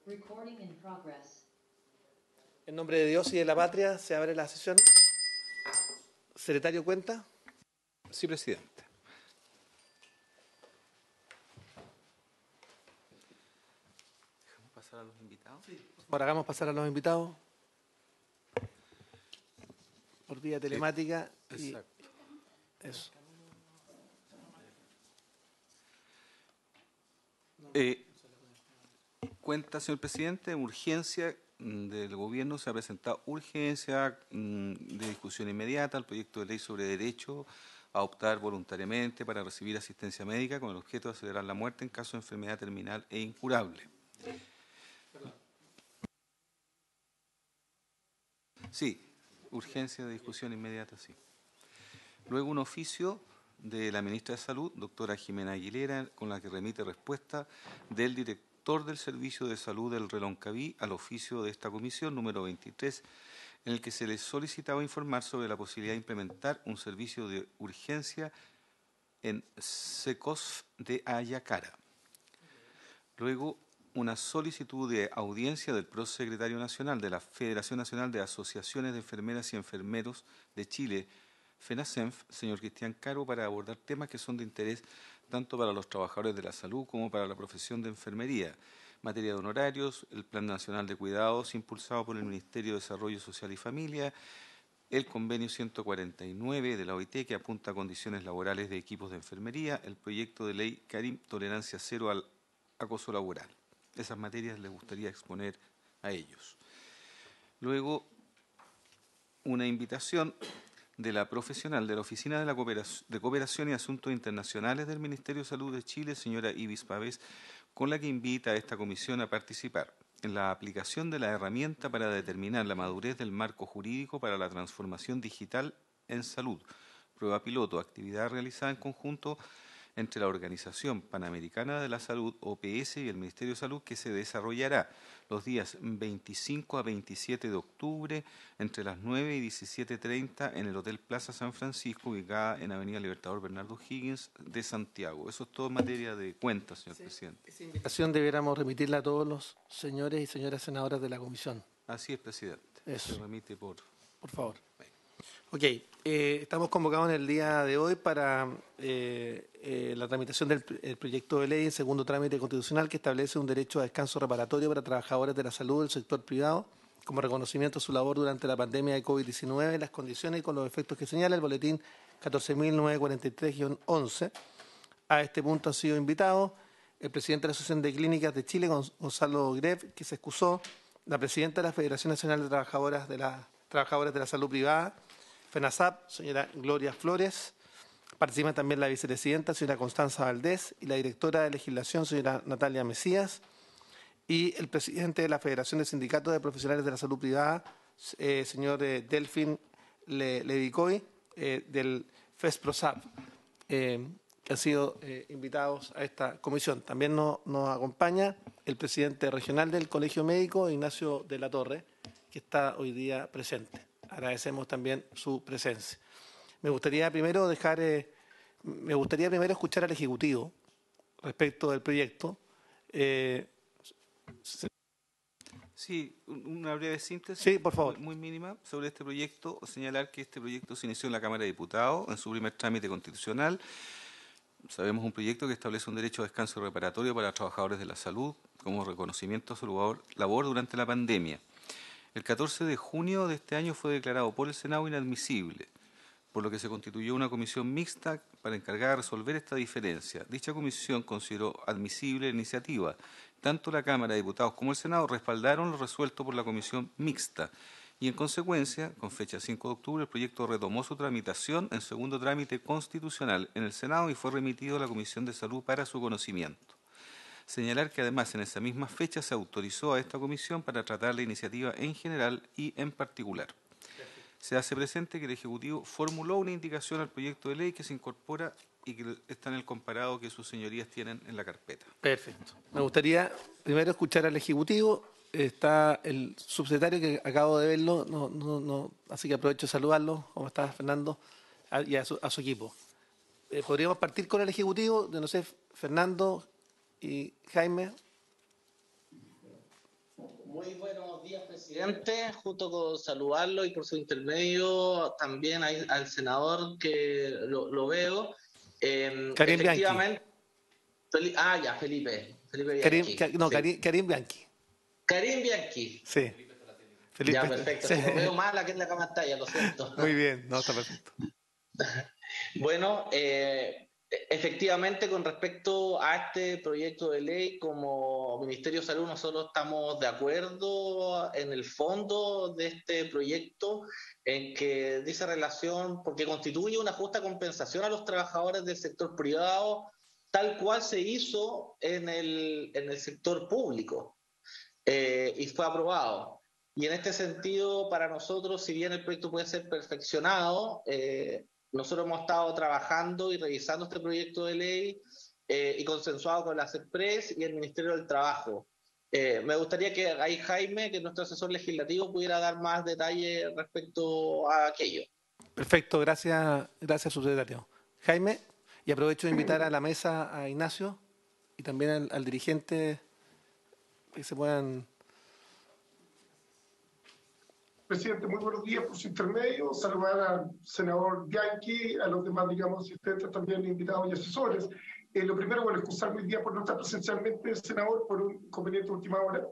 Recording in progress. En nombre de Dios y de la patria, se abre la sesión. Secretario, ¿cuenta? Sí, presidente. ¿Dejamos pasar a los invitados? Sí. Ahora hagamos pasar a los invitados por vía telemática. Sí, exacto. Eso. Cuenta, señor presidente, urgencia del gobierno. Se ha presentado urgencia de discusión inmediata al proyecto de ley sobre derecho a optar voluntariamente para recibir asistencia médica con el objeto de acelerar la muerte en caso de enfermedad terminal e incurable. Sí, urgencia de discusión inmediata, sí. Luego un oficio de la ministra de Salud, doctora Jimena Aguilera, con la que remite respuesta del director del Servicio de Salud del Reloncaví al oficio de esta comisión número 23, en el que se le solicitaba informar sobre la posibilidad de implementar un servicio de urgencia en SECOSF de Ayacara. Luego, una solicitud de audiencia del prosecretario nacional de la Federación Nacional de Asociaciones de Enfermeras y Enfermeros de Chile, FENASENF, señor Cristian Caro, para abordar temas que son de interés tanto para los trabajadores de la salud como para la profesión de enfermería. Materia de honorarios, el Plan Nacional de Cuidados impulsado por el Ministerio de Desarrollo Social y Familia, el convenio 149 de la OIT que apunta a condiciones laborales de equipos de enfermería, el proyecto de ley CARIM, tolerancia cero al acoso laboral. Esas materias les gustaría exponer a ellos. Luego, una invitación de la profesional de la Oficina de Cooperación y Asuntos Internacionales del Ministerio de Salud de Chile, señora Ibis Pavés, con la que invita a esta comisión a participar en la aplicación de la herramienta para determinar la madurez del marco jurídico para la transformación digital en salud, prueba piloto, actividad realizada en conjunto entre la Organización Panamericana de la Salud, OPS, y el Ministerio de Salud, que se desarrollará los días 25 a 27 de octubre entre las 9 y 17:30 en el Hotel Plaza San Francisco, ubicada en Avenida Libertador Bernardo Higgins de Santiago. Eso es todo en materia de cuentas, señor presidente. Esa invitación debiéramos remitirla a todos los señores y señoras senadoras de la comisión. Así es, presidente. Eso. Se remite por favor. Ok, estamos convocados en el día de hoy para la tramitación del proyecto de ley en segundo trámite constitucional que establece un derecho a descanso reparatorio para trabajadores de la salud del sector privado como reconocimiento de su labor durante la pandemia de COVID-19 en las condiciones y con los efectos que señala el boletín 14.943-11. A este punto han sido invitados el presidente de la Asociación de Clínicas de Chile, Gonzalo Grev, que se excusó, la presidenta de la Federación Nacional de Trabajadoras de la Salud Privada, FENASAP, señora Gloria Flores. Participan también la vicepresidenta, señora Constanza Valdés, y la directora de Legislación, señora Natalia Mesías, y el presidente de la Federación de Sindicatos de Profesionales de la Salud Privada, señor Delfín Levicoy, del FESPROSAP, que han sido invitados a esta comisión. También nos acompaña el presidente regional del Colegio Médico, Ignacio de la Torre, que está hoy día presente. Agradecemos también su presencia. Me gustaría primero escuchar al Ejecutivo respecto del proyecto. Sí, una breve síntesis. Sí, por favor. Muy mínima sobre este proyecto. Señalar que este proyecto se inició en la Cámara de Diputados en su primer trámite constitucional. Sabemos un proyecto que establece un derecho a descanso reparatorio para trabajadores de la salud como reconocimiento a su labor durante la pandemia. El 14 de junio de este año fue declarado por el Senado inadmisible, por lo que se constituyó una comisión mixta para encargar de resolver esta diferencia. Dicha comisión consideró admisible la iniciativa. Tanto la Cámara de Diputados como el Senado respaldaron lo resuelto por la comisión mixta y, en consecuencia, con fecha 5 de octubre, el proyecto retomó su tramitación en segundo trámite constitucional en el Senado y fue remitido a la Comisión de Salud para su conocimiento. Señalar que además en esa misma fecha se autorizó a esta comisión para tratar la iniciativa en general y en particular. Se hace presente que el Ejecutivo formuló una indicación al proyecto de ley que se incorpora y que está en el comparado que sus señorías tienen en la carpeta. Perfecto. Me gustaría primero escuchar al Ejecutivo. Está el subsecretario que acabo de verlo, así que aprovecho de saludarlo. ¿Cómo está, Fernando? Y a su equipo. ¿Podríamos partir con el Ejecutivo? De no sé, Fernando y Jaime. Muy buenos días, presidente. Justo con saludarlo y por su intermedio también al senador que lo veo. Karim Bianchi. Efectivamente, ya, Felipe Karim, Bianchi. no, Sí. Karim Bianchi. Karim Bianchi. Sí. Ya, Felipe. perfecto. Sí. Si no veo mal aquí en la pantalla, lo siento. Muy bien, no, está perfecto. Bueno, efectivamente, con respecto a este proyecto de ley, como Ministerio de Salud, nosotros estamos de acuerdo en el fondo de este proyecto, en que dice relación, porque constituye una justa compensación a los trabajadores del sector privado, tal cual se hizo en el sector público, y fue aprobado. Y en este sentido, para nosotros, si bien el proyecto puede ser perfeccionado, nosotros hemos estado trabajando y revisando este proyecto de ley y consensuado con la CEPRES y el Ministerio del Trabajo. Me gustaría que ahí Jaime, que es nuestro asesor legislativo, pudiera dar más detalle respecto a aquello. Perfecto, gracias, subsecretario. Jaime, y aprovecho de invitar a la mesa a Ignacio y también al dirigente que se puedan. Presidente, muy buenos días por su intermedio. Saludar al senador Bianchi, a los demás, digamos, asistentes también, invitados y asesores. Lo primero, bueno, excusarme hoy día por no estar presencialmente, senador, por un inconveniente de última hora.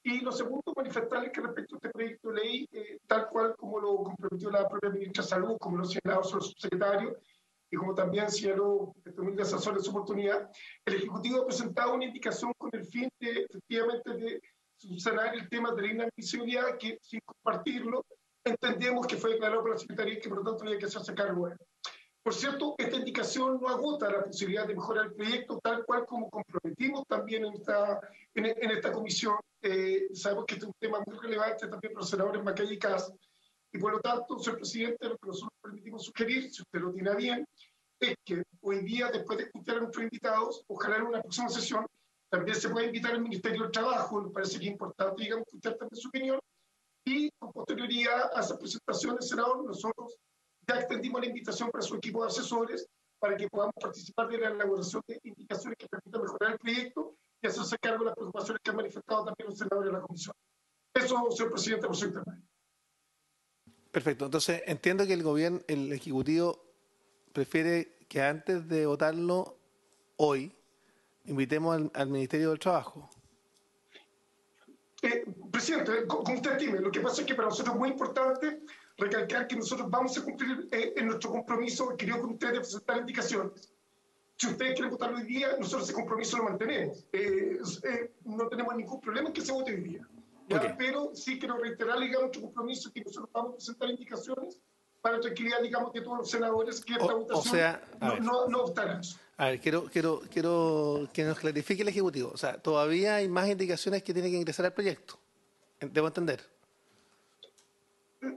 Y lo segundo, manifestarles que respecto a este proyecto de ley, tal cual como lo comprometió la propia ministra de Salud, como lo ha señalado su subsecretario, y como también señaló este humilde asesor en su oportunidad, el Ejecutivo ha presentado una indicación con el fin de, efectivamente, de subsanar el tema de la inadmisibilidad, que sin compartirlo, entendemos que fue declarado por la Secretaría y que por lo tanto había que hacerse cargo de él. Por cierto, esta indicación no agota la posibilidad de mejorar el proyecto, tal cual como comprometimos también en esta comisión. Sabemos que este es un tema muy relevante también para los senadores Macaya y Cas, y por lo tanto, señor presidente, lo que nosotros permitimos sugerir, si usted lo tiene bien, es que hoy día, después de escuchar a nuestros invitados, ojalá en una próxima sesión, también se puede invitar al Ministerio del Trabajo, me parece que es importante, digamos, escuchar también su opinión, y con posterioridad a esa presentación del senador, nosotros ya extendimos la invitación para su equipo de asesores para que podamos participar de la elaboración de indicaciones que permitan mejorar el proyecto y hacerse cargo de las preocupaciones que han manifestado también los senadores de la comisión. Eso, señor presidente, por su intermedio. Perfecto, entonces entiendo que el Ejecutivo prefiere que antes de votarlo hoy, invitemos al Ministerio del Trabajo. Presidente, con usted dime, lo que pasa es que para nosotros es muy importante recalcar que nosotros vamos a cumplir en nuestro compromiso adquirido con ustedes de presentar indicaciones. Si ustedes quieren votarlo hoy día, nosotros ese compromiso lo mantenemos. No tenemos ningún problema en que se vote hoy día. Okay. Pero sí quiero reiterar, digamos, nuestro compromiso que nosotros vamos a presentar indicaciones para la tranquilidad, digamos, de todos los senadores que esta votación no optarán. A ver, quiero que nos clarifique el Ejecutivo. O sea, todavía hay más indicaciones que tienen que ingresar al proyecto. Debo entender.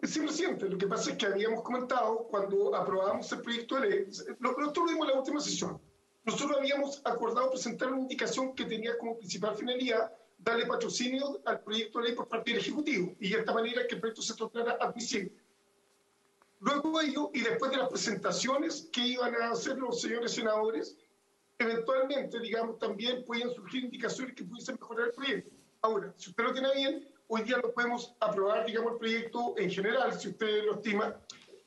Sí, presidente. Lo que pasa es que habíamos comentado cuando aprobábamos el proyecto de ley, nosotros lo vimos en la última sesión, nosotros habíamos acordado presentar una indicación que tenía como principal finalidad darle patrocinio al proyecto de ley por parte del Ejecutivo y de esta manera que el proyecto se tornara admisible. Luego de ello, y después de las presentaciones que iban a hacer los señores senadores, eventualmente, digamos, también pueden surgir indicaciones que pudiesen mejorar el proyecto. Ahora, si usted lo tiene bien, hoy día lo podemos aprobar, digamos, el proyecto en general, si usted lo estima,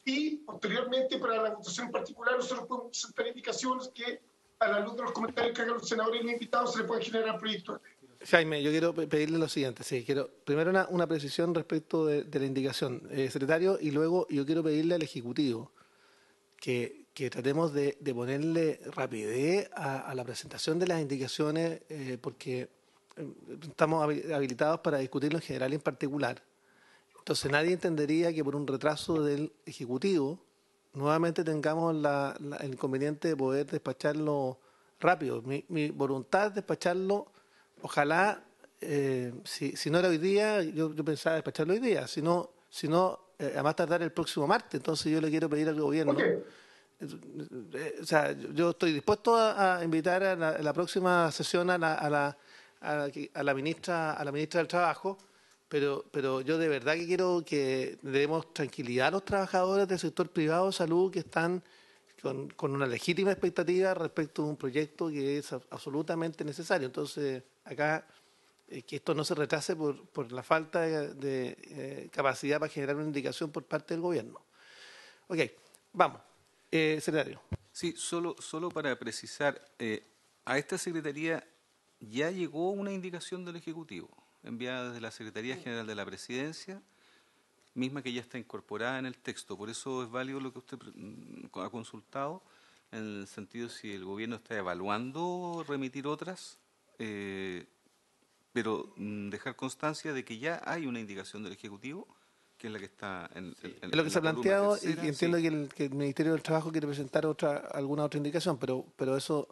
y posteriormente, para la votación en particular, nosotros podemos presentar indicaciones que, a la luz de los comentarios que hagan los senadores y los invitados, se le pueden generar al proyecto. Jaime, yo quiero pedirle lo siguiente. Sí, quiero primero una precisión respecto de la indicación, secretario, y luego yo quiero pedirle al Ejecutivo que tratemos de ponerle rapidez a la presentación de las indicaciones, porque estamos habilitados para discutirlo en general y en particular. Entonces nadie entendería que por un retraso del Ejecutivo nuevamente tengamos el inconveniente de poder despacharlo rápido. Mi voluntad es despacharlo, ojalá, si no era hoy día, yo pensaba despacharlo hoy día, si no a más tardar el próximo martes. Entonces yo le quiero pedir al gobierno, o sea, yo estoy dispuesto a invitar a la próxima sesión a la ministra del Trabajo, pero yo de verdad que quiero que le demos tranquilidad a los trabajadores del sector privado de salud que están con una legítima expectativa respecto a un proyecto que es absolutamente necesario. Entonces, acá que esto no se retrase por la falta de capacidad para generar una indicación por parte del gobierno. Ok, vamos. Secretario. Sí, solo para precisar, a esta Secretaría ya llegó una indicación del Ejecutivo, enviada desde la Secretaría General de la Presidencia, misma que ya está incorporada en el texto. Por eso es válido lo que usted ha consultado, en el sentido si el Gobierno está evaluando remitir otras, pero dejar constancia de que ya hay una indicación del Ejecutivo, que es la que está en es lo que se ha la columna planteado tercera, y entiendo sí. que el Ministerio del Trabajo quiere presentar alguna otra indicación, pero eso,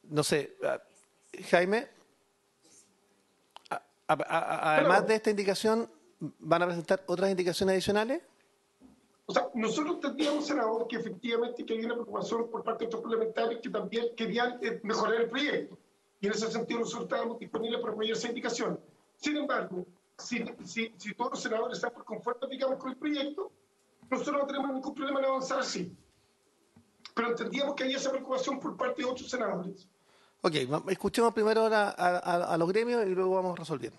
no sé. Jaime, además de esta indicación, ¿van a presentar otras indicaciones adicionales? O sea, nosotros entendíamos, senador, que efectivamente que había una preocupación por parte de otros parlamentarios que también querían mejorar el proyecto. Y en ese sentido nosotros estábamos disponibles para apoyar esa indicación. Sin embargo, si todos los senadores están por conforme, digamos, con el proyecto, nosotros no tenemos ningún problema en avanzar así. Pero entendíamos que había esa preocupación por parte de otros senadores. Ok, escuchemos primero a los gremios y luego vamos resolviendo.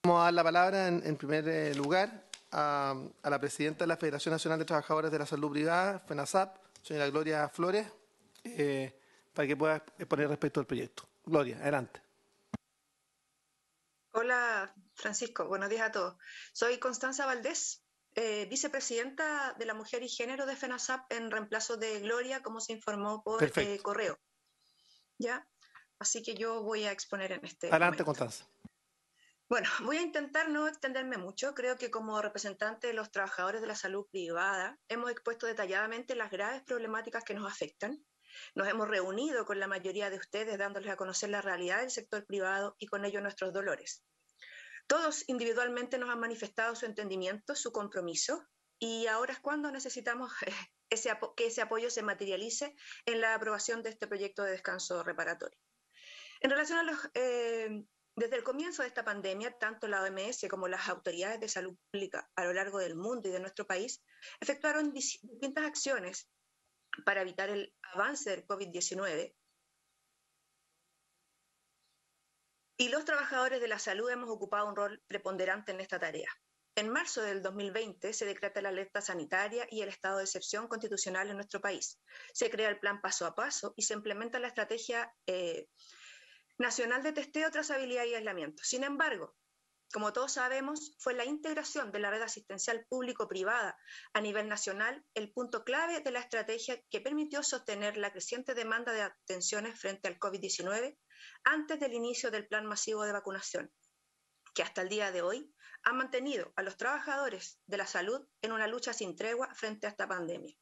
Vamos a dar la palabra en primer lugar a la presidenta de la Federación Nacional de Trabajadores de la Salud Privada, FENASAP, señora Gloria Flores, para que pueda exponer respecto al proyecto. Gloria, adelante. Hola, Francisco. Buenos días a todos. Soy Constanza Valdés, vicepresidenta de la Mujer y Género de FENASAP en reemplazo de Gloria, como se informó por correo. ¿Ya? Así que yo voy a exponer en este Adelante, momento. Constanza. Bueno, voy a intentar no extenderme mucho. Creo que como representante de los trabajadores de la salud privada hemos expuesto detalladamente las graves problemáticas que nos afectan. Nos hemos reunido con la mayoría de ustedes dándoles a conocer la realidad del sector privado y con ello nuestros dolores. Todos individualmente nos han manifestado su entendimiento, su compromiso, y ahora es cuando necesitamos que ese apoyo se materialice en la aprobación de este proyecto de descanso reparatorio. En relación a desde el comienzo de esta pandemia, tanto la OMS como las autoridades de salud pública a lo largo del mundo y de nuestro país efectuaron distintas acciones para evitar el avance del COVID-19. Y los trabajadores de la salud hemos ocupado un rol preponderante en esta tarea. En marzo del 2020 se decreta la alerta sanitaria y el estado de excepción constitucional en nuestro país. Se crea el plan paso a paso y se implementa la estrategia nacional de testeo, trazabilidad y aislamiento. Sin embargo, como todos sabemos, fue la integración de la red asistencial público-privada a nivel nacional el punto clave de la estrategia que permitió sostener la creciente demanda de atenciones frente al COVID-19 antes del inicio del plan masivo de vacunación, que hasta el día de hoy ha mantenido a los trabajadores de la salud en una lucha sin tregua frente a esta pandemia.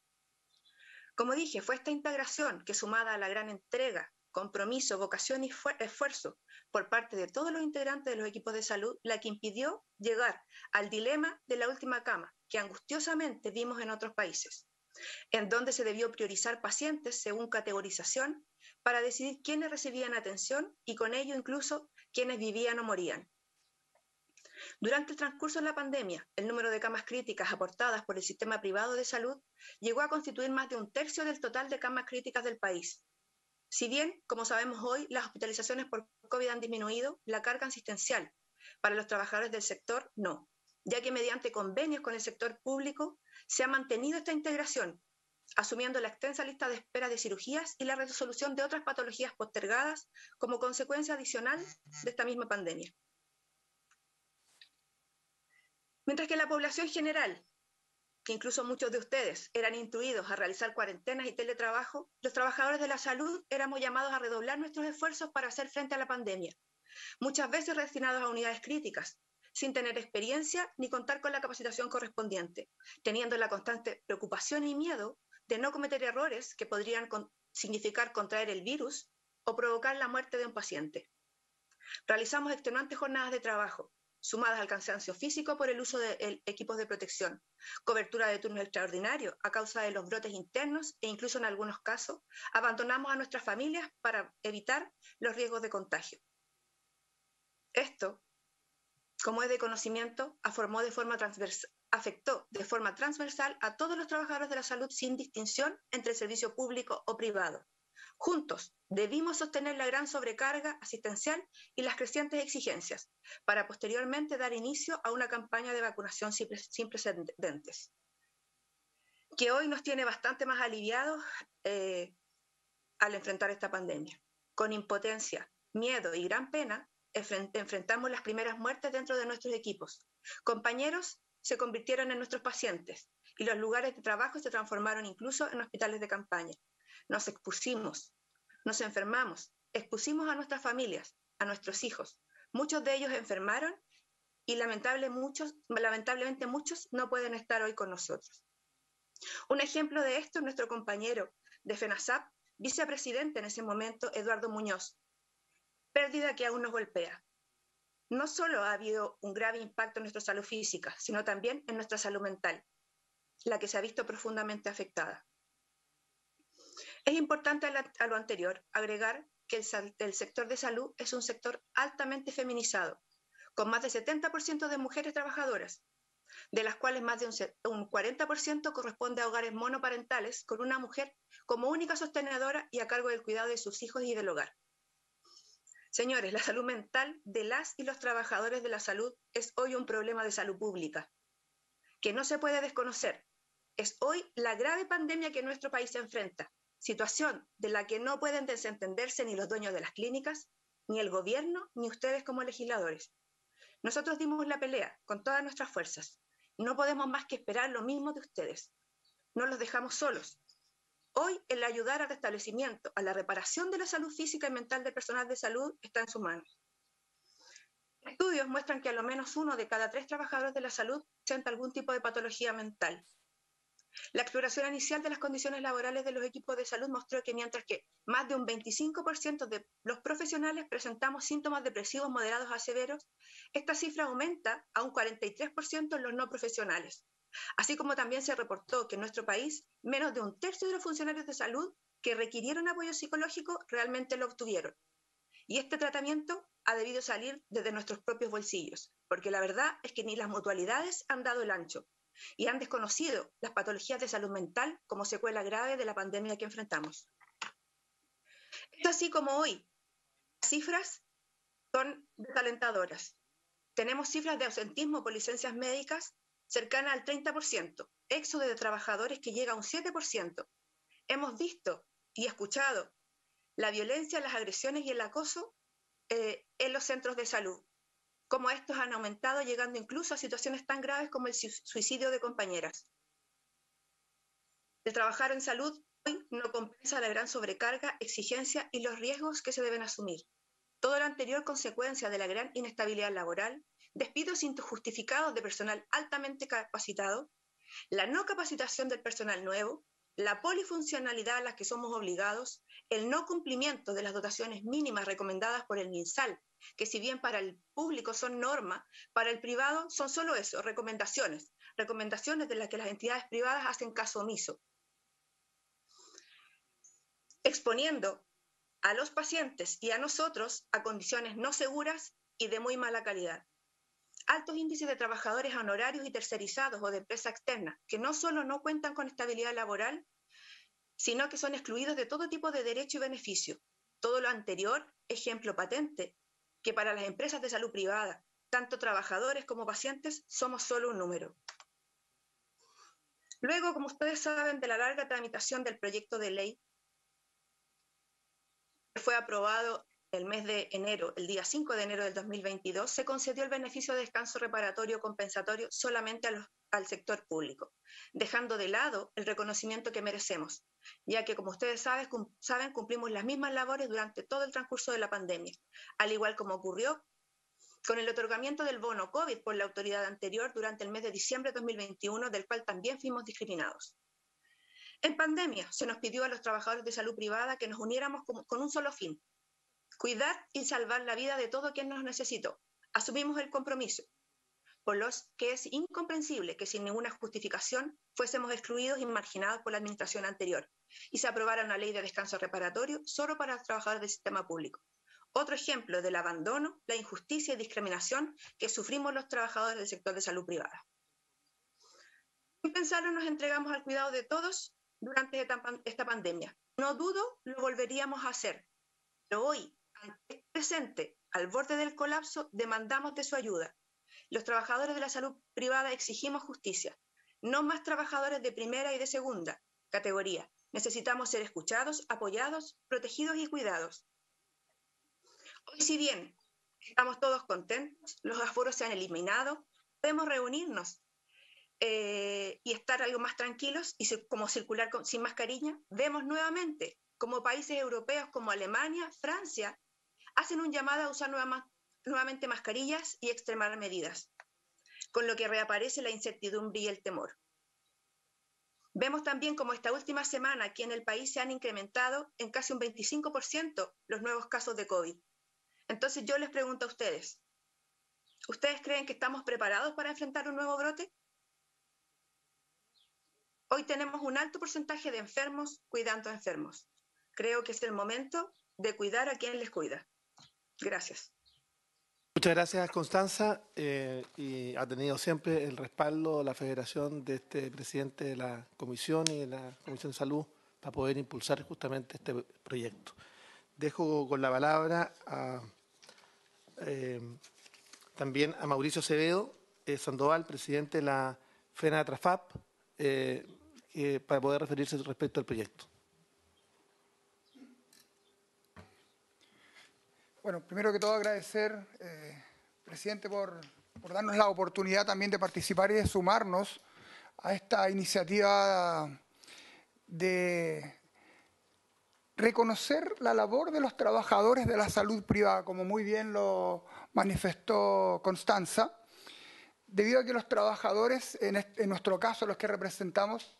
Como dije, fue esta integración que, sumada a la gran entrega, compromiso, vocación y esfuerzo por parte de todos los integrantes de los equipos de salud, la que impidió llegar al dilema de la última cama que angustiosamente vimos en otros países, en donde se debió priorizar pacientes según categorización para decidir quiénes recibían atención y con ello incluso quiénes vivían o morían. Durante el transcurso de la pandemia, el número de camas críticas aportadas por el sistema privado de salud llegó a constituir más de un tercio del total de camas críticas del país. Si bien, como sabemos hoy, las hospitalizaciones por COVID han disminuido, la carga asistencial para los trabajadores del sector no, ya que mediante convenios con el sector público se ha mantenido esta integración, asumiendo la extensa lista de espera de cirugías y la resolución de otras patologías postergadas como consecuencia adicional de esta misma pandemia. Mientras que la población general, que incluso muchos de ustedes eran instruidos a realizar cuarentenas y teletrabajo, los trabajadores de la salud éramos llamados a redoblar nuestros esfuerzos para hacer frente a la pandemia, muchas veces destinados a unidades críticas, sin tener experiencia ni contar con la capacitación correspondiente, teniendo la constante preocupación y miedo de no cometer errores que podrían significar contraer el virus o provocar la muerte de un paciente. Realizamos extenuantes jornadas de trabajo, sumadas al cansancio físico por el uso de equipos de protección, cobertura de turnos extraordinarios a causa de los brotes internos e incluso en algunos casos abandonamos a nuestras familias para evitar los riesgos de contagio. Esto, como es de conocimiento, afectó de forma transversal a todos los trabajadores de la salud sin distinción entre el servicio público o privado, Juntos debimos sostener la gran sobrecarga asistencial y las crecientes exigencias para posteriormente dar inicio a una campaña de vacunación sin precedentes, que hoy nos tiene bastante más aliviados al enfrentar esta pandemia. Con impotencia, miedo y gran pena, enfrentamos las primeras muertes dentro de nuestros equipos. Compañeros se convirtieron en nuestros pacientes y los lugares de trabajo se transformaron incluso en hospitales de campaña. Nos expusimos, nos enfermamos, expusimos a nuestras familias, a nuestros hijos. Muchos de ellos enfermaron y lamentablemente muchos no pueden estar hoy con nosotros. Un ejemplo de esto es nuestro compañero de FENASAP, vicepresidente en ese momento, Eduardo Muñoz. Pérdida que aún nos golpea. No solo ha habido un grave impacto en nuestra salud física, sino también en nuestra salud mental, la que se ha visto profundamente afectada. Es importante a lo anterior agregar que el sector de salud es un sector altamente feminizado, con más de 70% de mujeres trabajadoras, de las cuales más de un 40% corresponde a hogares monoparentales, con una mujer como única sostenedora y a cargo del cuidado de sus hijos y del hogar. Señores, la salud mental de las y los trabajadores de la salud es hoy un problema de salud pública, que no se puede desconocer. Es hoy la grave pandemia que nuestro país se enfrenta, situación de la que no pueden desentenderse ni los dueños de las clínicas, ni el gobierno, ni ustedes como legisladores. Nosotros dimos la pelea con todas nuestras fuerzas. No podemos más que esperar lo mismo de ustedes. No los dejamos solos. Hoy el ayudar al restablecimiento, a la reparación de la salud física y mental del personal de salud está en sus manos. Estudios muestran que a lo menos 1 de cada 3 trabajadores de la salud presenta algún tipo de patología mental. La exploración inicial de las condiciones laborales de los equipos de salud mostró que mientras que más de un 25% de los profesionales presentamos síntomas depresivos moderados a severos, esta cifra aumenta a un 43% en los no profesionales. Así como también se reportó que en nuestro país menos de 1/3 de los funcionarios de salud que requirieron apoyo psicológico realmente lo obtuvieron. Y este tratamiento ha debido salir desde nuestros propios bolsillos, porque la verdad es que ni las mutualidades han dado el ancho y han desconocido las patologías de salud mental como secuela grave de la pandemia que enfrentamos. Es así como hoy las cifras son desalentadoras. Tenemos cifras de ausentismo por licencias médicas cercanas al 30%, éxodo de trabajadores que llega a un 7%. Hemos visto y escuchado la violencia, las agresiones y el acoso en los centros de salud, como estos han aumentado, llegando incluso a situaciones tan graves como el suicidio de compañeras. El trabajar en salud hoy no compensa la gran sobrecarga, exigencia y los riesgos que se deben asumir. Todo lo anterior consecuencia de la gran inestabilidad laboral, despidos injustificados de personal altamente capacitado, la no capacitación del personal nuevo, la polifuncionalidad a la que somos obligados, el no cumplimiento de las dotaciones mínimas recomendadas por el MinSal, que si bien para el público son norma, para el privado son solo eso, recomendaciones de las que las entidades privadas hacen caso omiso, exponiendo a los pacientes y a nosotros a condiciones no seguras y de muy mala calidad. Altos índices de trabajadores honorarios y tercerizados o de empresa externa, que no solo no cuentan con estabilidad laboral, sino que son excluidos de todo tipo de derecho y beneficio. Todo lo anterior, ejemplo patente, que para las empresas de salud privada, tanto trabajadores como pacientes, somos solo un número. Luego, como ustedes saben, de la larga tramitación del proyecto de ley, que fue aprobado el mes de enero, el día 5 de enero del 2022, se concedió el beneficio de descanso reparatorio compensatorio solamente al sector público, dejando de lado el reconocimiento que merecemos, ya que, como ustedes saben, cumplimos las mismas labores durante todo el transcurso de la pandemia, al igual como ocurrió con el otorgamiento del bono COVID por la autoridad anterior durante el mes de diciembre de 2021, del cual también fuimos discriminados. En pandemia se nos pidió a los trabajadores de salud privada que nos uniéramos con un solo fin: cuidar y salvar la vida de todo quien nos necesitó. Asumimos el compromiso, por lo que es incomprensible que sin ninguna justificación fuésemos excluidos y marginados por la administración anterior y se aprobara una ley de descanso reparatorio solo para los trabajadores del sistema público. Otro ejemplo del abandono, la injusticia y discriminación que sufrimos los trabajadores del sector de salud privada. Sin pensarlo, nos entregamos al cuidado de todos durante esta pandemia, No dudo lo volveríamos a hacer, pero hoy, ante este presente, al borde del colapso, demandamos de su ayuda. Los trabajadores de la salud privada exigimos justicia, no más trabajadores de primera y de segunda categoría. Necesitamos ser escuchados, apoyados, protegidos y cuidados. Hoy, si bien estamos todos contentos, los aforos se han eliminado, podemos reunirnos y estar algo más tranquilos y como circular sin mascarilla. Vemos nuevamente como países europeos como Alemania, Francia, hacen un llamado a usar nuevamente mascarillas y extremar medidas, con lo que reaparece la incertidumbre y el temor. Vemos también como esta última semana aquí en el país se han incrementado en casi un 25% los nuevos casos de COVID. Entonces yo les pregunto a ustedes, ¿ustedes creen que estamos preparados para enfrentar un nuevo brote? Hoy tenemos un alto porcentaje de enfermos cuidando a enfermos. Creo que es el momento de cuidar a quien les cuida. Gracias. Muchas gracias, Constanza, y ha tenido siempre el respaldo de la Federación de este presidente de la Comisión y de la Comisión de Salud para poder impulsar justamente este proyecto. Dejo con la palabra también a Mauricio Acevedo Sandoval, presidente de la FENATRAFAP, para poder referirse respecto al proyecto. Bueno, primero que todo agradecer, presidente, por darnos la oportunidad también de participar y de sumarnos a esta iniciativa de reconocer la labor de los trabajadores de la salud privada, como muy bien lo manifestó Constanza, debido a que los trabajadores, en nuestro caso los que representamos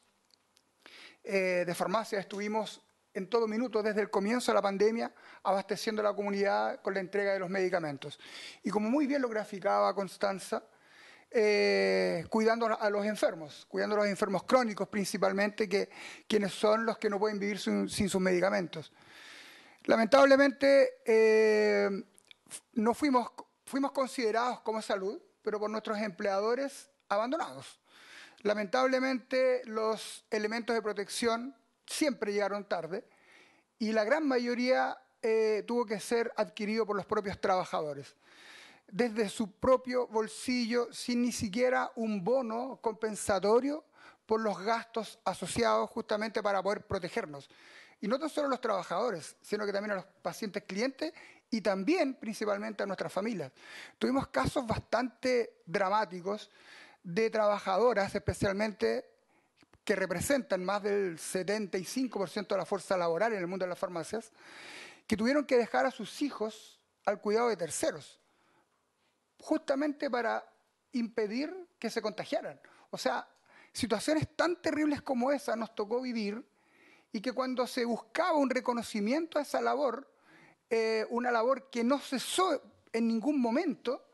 de farmacia, estuvimos en todo minuto, desde el comienzo de la pandemia, abasteciendo a la comunidad con la entrega de los medicamentos. Y como muy bien lo graficaba Constanza, cuidando a los enfermos crónicos principalmente, quienes son los que no pueden vivir sin sus medicamentos. Lamentablemente, no fuimos considerados como salud, pero por nuestros empleadores abandonados. Lamentablemente, los elementos de protección siempre llegaron tarde y la gran mayoría tuvo que ser adquirido por los propios trabajadores, desde su propio bolsillo, sin ni siquiera un bono compensatorio por los gastos asociados justamente para poder protegernos. Y no tan solo a los trabajadores, sino que también a los pacientes clientes y también principalmente a nuestras familias. Tuvimos casos bastante dramáticos de trabajadoras, especialmente que representan más del 75% de la fuerza laboral en el mundo de las farmacias, que tuvieron que dejar a sus hijos al cuidado de terceros, justamente para impedir que se contagiaran. O sea, situaciones tan terribles como esa nos tocó vivir, y que cuando se buscaba un reconocimiento a esa labor, una labor que no cesó en ningún momento,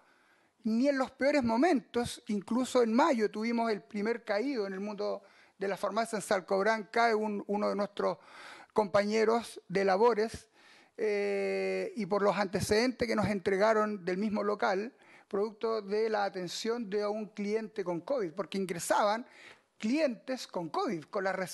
ni en los peores momentos, incluso en mayo tuvimos el primer caído en el mundo de la farmacia en Salcobrán, cae uno de nuestros compañeros de labores, y por los antecedentes que nos entregaron del mismo local, producto de la atención de un cliente con COVID, porque ingresaban clientes con COVID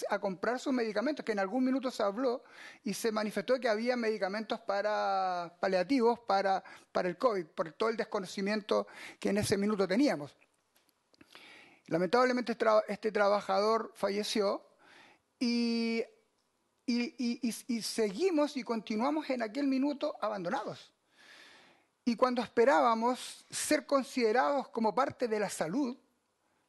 a comprar sus medicamentos, que en algún minuto se habló y se manifestó que había medicamentos paliativos para el COVID, por todo el desconocimiento que en ese minuto teníamos. Lamentablemente este trabajador falleció y seguimos y continuamos en aquel minuto abandonados. Y cuando esperábamos ser considerados como parte de la salud,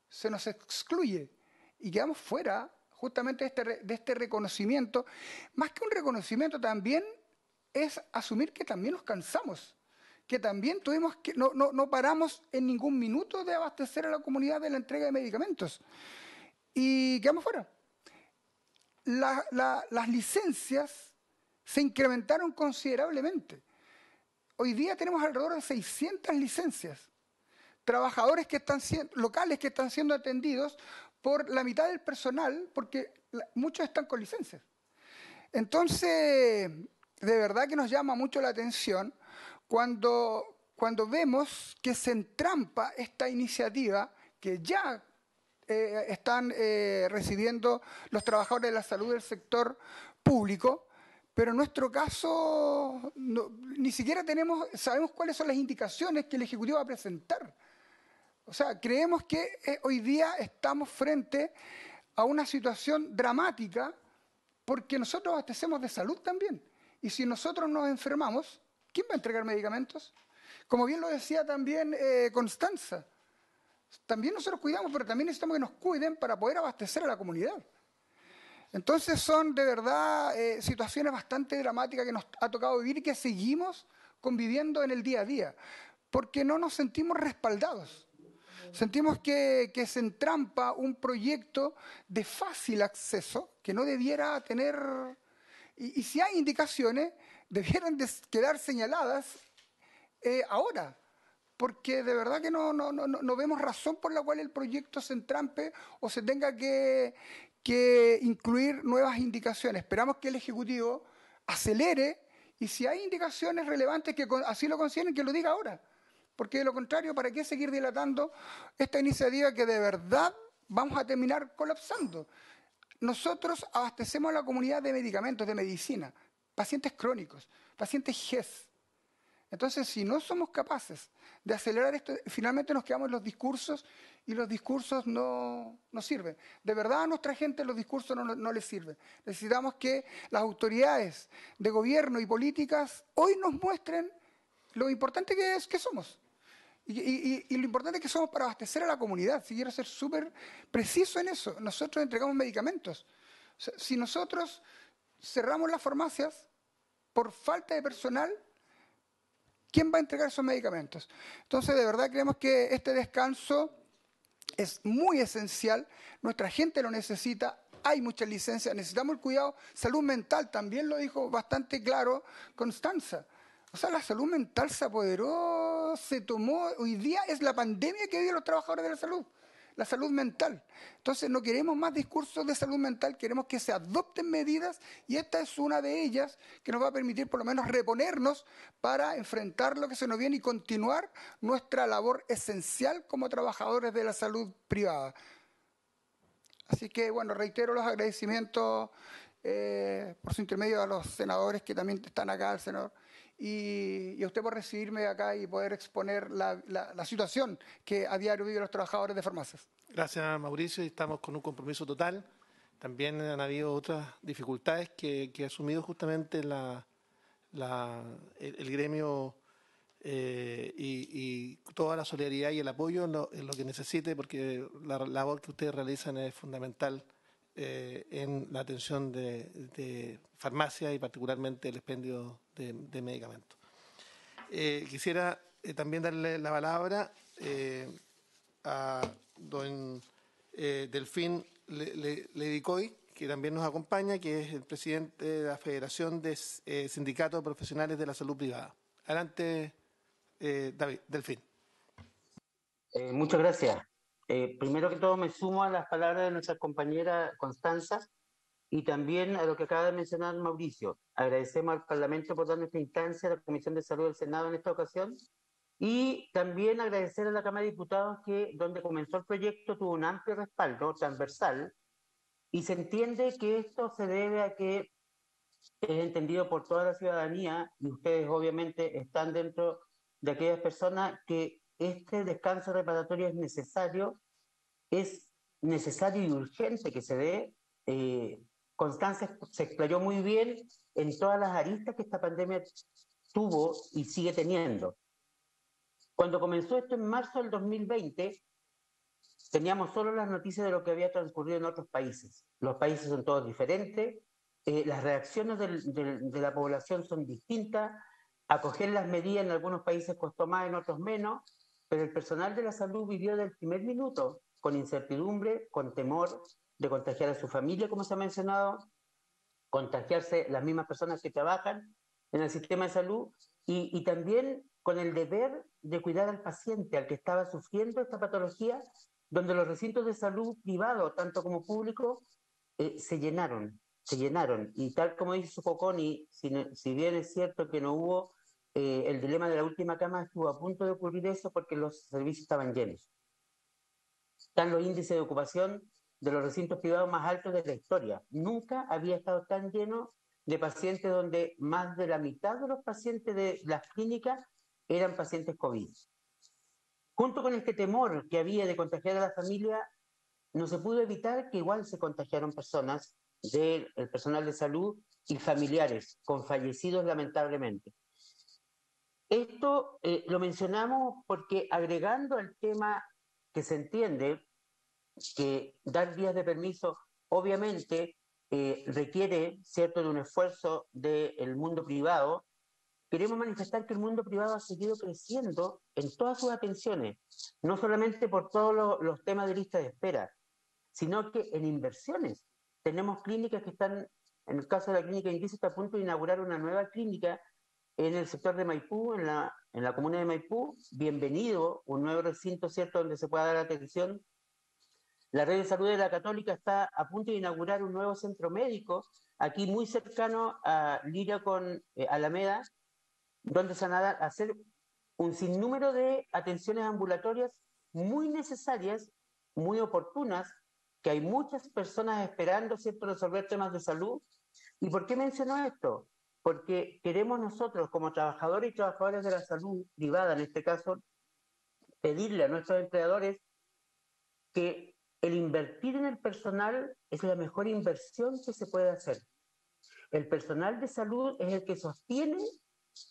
se nos excluye y quedamos fuera justamente de este reconocimiento. Más que un reconocimiento, también es asumir que también nos cansamos, que también no paramos en ningún minuto de abastecer a la comunidad de la entrega de medicamentos. Y quedamos fuera. Las licencias se incrementaron considerablemente. Hoy día tenemos alrededor de 600 licencias. Trabajadores locales que están siendo atendidos por la mitad del personal, porque muchos están con licencias. Entonces, de verdad que nos llama mucho la atención cuando vemos que se entrampa esta iniciativa que ya están recibiendo los trabajadores de la salud del sector público, pero en nuestro caso ni siquiera sabemos cuáles son las indicaciones que el Ejecutivo va a presentar. O sea, creemos que hoy día estamos frente a una situación dramática porque nosotros abastecemos de salud también. Y si nosotros nos enfermamos, ¿quién va a entregar medicamentos? Como bien lo decía también Constanza, también nosotros cuidamos, pero también necesitamos que nos cuiden para poder abastecer a la comunidad. Entonces son de verdad situaciones bastante dramáticas que nos ha tocado vivir y que seguimos conviviendo en el día a día, porque no nos sentimos respaldados. Sentimos que se entrampa un proyecto de fácil acceso que no debiera tener, y si hay indicaciones, debieran quedar señaladas ahora, porque de verdad que no vemos razón por la cual el proyecto se entrampe o se tenga que incluir nuevas indicaciones. Esperamos que el Ejecutivo acelere y si hay indicaciones relevantes que así lo consideren, que lo diga ahora. Porque de lo contrario, ¿para qué seguir dilatando esta iniciativa que de verdad vamos a terminar colapsando? Nosotros abastecemos a la comunidad de medicamentos, de medicina, pacientes crónicos, pacientes GES. Entonces, si no somos capaces de acelerar esto, finalmente nos quedamos en los discursos y los discursos no sirven. De verdad a nuestra gente los discursos no les sirven. Necesitamos que las autoridades de gobierno y políticas hoy nos muestren lo importante que somos. Y lo importante que somos para abastecer a la comunidad. Si quiero ser súper preciso en eso, nosotros entregamos medicamentos. O sea, si nosotros cerramos las farmacias por falta de personal, ¿quién va a entregar esos medicamentos? Entonces, de verdad creemos que este descanso es muy esencial. Nuestra gente lo necesita. Hay muchas licencias. Necesitamos el cuidado. Salud mental, también lo dijo bastante claro Constanza. O sea, la salud mental se apoderó, se tomó. Hoy día es la pandemia que viven los trabajadores de la salud. La salud mental. Entonces, no queremos más discursos de salud mental, queremos que se adopten medidas y esta es una de ellas que nos va a permitir por lo menos reponernos para enfrentar lo que se nos viene y continuar nuestra labor esencial como trabajadores de la salud privada. Así que, bueno, reitero los agradecimientos por su intermedio a los senadores que también están acá, al senador, y a usted por recibirme acá y poder exponer la situación que a diario viven los trabajadores de farmacias. Gracias, Mauricio, y estamos con un compromiso total. También han habido otras dificultades que ha asumido justamente el gremio y toda la solidaridad y el apoyo en lo que necesite, porque la labor que ustedes realizan es fundamental en la atención de farmacia y particularmente el expendio de medicamentos. Quisiera también darle la palabra a don Delfín Ledicoy, que también nos acompaña, que es el presidente de la Federación de Sindicatos Profesionales de la Salud Privada. Adelante, Delfín. Muchas gracias. Primero que todo me sumo a las palabras de nuestra compañera Constanza y también a lo que acaba de mencionar Mauricio. Agradecemos al Parlamento por darnos esta instancia, a la Comisión de Salud del Senado en esta ocasión, y también agradecer a la Cámara de Diputados que donde comenzó el proyecto tuvo un amplio respaldo transversal y se entiende que esto se debe a que es entendido por toda la ciudadanía y ustedes obviamente están dentro de aquellas personas que este descanso reparatorio es necesario y urgente que se dé. Constanza se explayó muy bien en todas las aristas que esta pandemia tuvo y sigue teniendo. Cuando comenzó esto en marzo del 2020, teníamos solo las noticias de lo que había transcurrido en otros países. Los países son todos diferentes, las reacciones de la población son distintas, acoger las medidas en algunos países costó más, en otros menos, pero el personal de la salud vivió del primer minuto con incertidumbre, con temor de contagiar a su familia, como se ha mencionado, contagiarse las mismas personas que trabajan en el sistema de salud y también con el deber de cuidar al paciente, al que estaba sufriendo esta patología, donde los recintos de salud privados, tanto como públicos, se llenaron. Y tal como dice Foconi, si bien es cierto que no hubo el dilema de la última cama, estuvo a punto de ocurrir eso porque los servicios estaban llenos. están los índices de ocupación de los recintos privados más altos de la historia. Nunca había estado tan lleno de pacientes donde más de la mitad de los pacientes de las clínicas eran pacientes COVID. Junto con este temor que había de contagiar a la familia, no se pudo evitar que igual se contagiaron personas del personal de salud y familiares, con fallecidos lamentablemente. Esto lo mencionamos porque agregando al tema que se entiende que dar días de permiso obviamente requiere, ¿cierto?, de un esfuerzo del mundo privado, queremos manifestar que el mundo privado ha seguido creciendo en todas sus atenciones, no solamente por todos los temas de lista de espera, sino que en inversiones. Tenemos clínicas que están, en el caso de la clínica Inquisi, está a punto de inaugurar una nueva clínica en el sector de Maipú, en la comuna de Maipú. Bienvenido, un nuevo recinto, ¿cierto?, donde se pueda dar atención. La red de salud de la Católica está a punto de inaugurar un nuevo centro médico, aquí muy cercano a Lira con Alameda, donde se van a hacer un sinnúmero de atenciones ambulatorias muy necesarias, muy oportunas, que hay muchas personas esperando, ¿cierto?, resolver temas de salud. ¿Y por qué menciono esto? Porque queremos nosotros, como trabajadores y trabajadoras de la salud privada, en este caso, pedirle a nuestros empleadores que el invertir en el personal es la mejor inversión que se puede hacer. El personal de salud es el que sostiene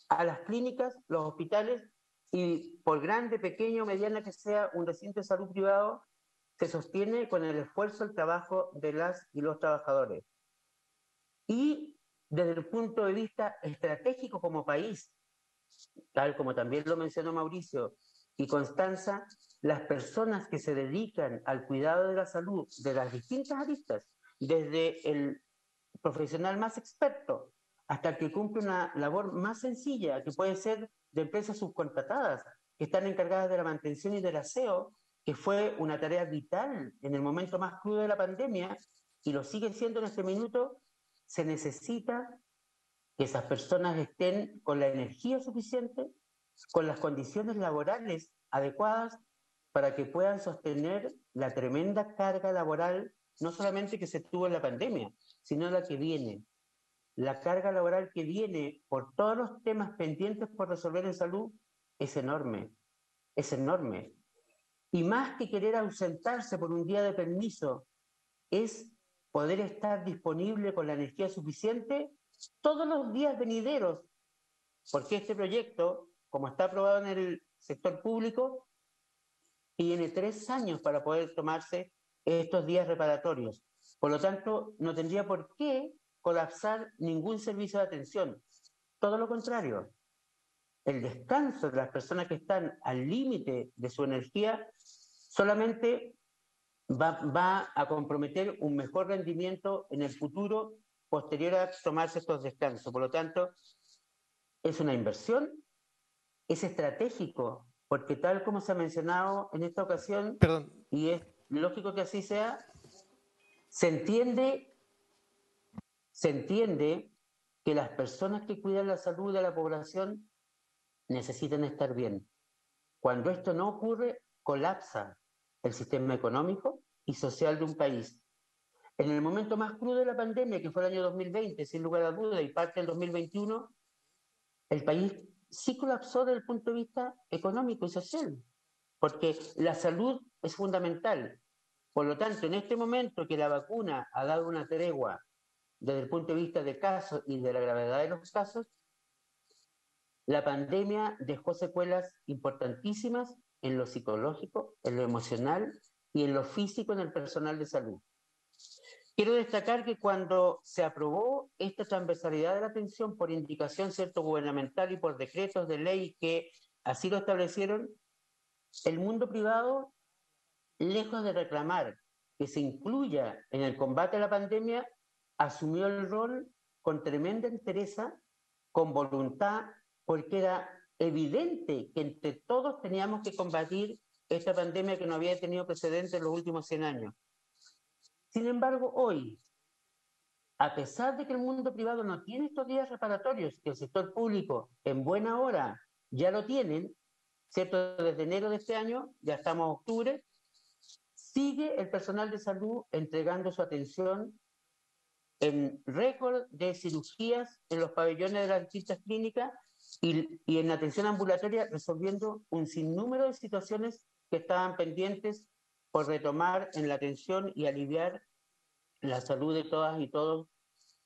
a las clínicas, los hospitales, y por grande, pequeño, mediana que sea un recinto de salud privado, se sostiene con el esfuerzo, el trabajo de las y los trabajadores. Y desde el punto de vista estratégico como país, tal como también lo mencionó Mauricio y Constanza, las personas que se dedican al cuidado de la salud de las distintas aristas, desde el profesional más experto hasta el que cumple una labor más sencilla, que puede ser de empresas subcontratadas, que están encargadas de la mantención y del aseo, que fue una tarea vital en el momento más crudo de la pandemia, y lo sigue siendo en este minuto. Se necesita que esas personas estén con la energía suficiente, con las condiciones laborales adecuadas, para que puedan sostener la tremenda carga laboral, no solamente que se tuvo en la pandemia, sino la que viene. La carga laboral que viene por todos los temas pendientes por resolver en salud es enorme, es enorme. Y más que querer ausentarse por un día de permiso, es poder estar disponible con la energía suficiente todos los días venideros, porque este proyecto, como está aprobado en el sector público, tiene 3 años para poder tomarse estos días reparatorios. Por lo tanto, no tendría por qué colapsar ningún servicio de atención. Todo lo contrario, el descanso de las personas que están al límite de su energía solamente va a comprometer un mejor rendimiento en el futuro posterior a tomarse estos descansos. Por lo tanto, es una inversión, es estratégico, porque tal como se ha mencionado en esta ocasión, Perdón. y es lógico que así sea, se entiende que las personas que cuidan la salud de la población necesitan estar bien. Cuando esto no ocurre, colapsa el sistema económico y social de un país. En el momento más crudo de la pandemia, que fue el año 2020, sin lugar a duda, y parte del 2021, el país sí colapsó desde el punto de vista económico y social, porque la salud es fundamental. Por lo tanto, en este momento que la vacuna ha dado una tregua desde el punto de vista de casos y de la gravedad de los casos, la pandemia dejó secuelas importantísimas en lo psicológico, en lo emocional y en lo físico en el personal de salud. Quiero destacar que cuando se aprobó esta transversalidad de la atención por indicación, ¿cierto?, gubernamental y por decretos de ley que así lo establecieron, el mundo privado, lejos de reclamar que se incluya en el combate a la pandemia, asumió el rol con tremenda entereza, con voluntad, porque era evidente que entre todos teníamos que combatir esta pandemia que no había tenido precedentes en los últimos 100 años. Sin embargo, hoy, a pesar de que el mundo privado no tiene estos días reparatorios, que el sector público en buena hora ya lo tienen, ¿cierto? Desde enero de este año, ya estamos en octubre, sigue el personal de salud entregando su atención en récord de cirugías en los pabellones de las distintas clínicas y en atención ambulatoria, resolviendo un sinnúmero de situaciones que estaban pendientes por retomar en la atención y aliviar la salud de todas y todos,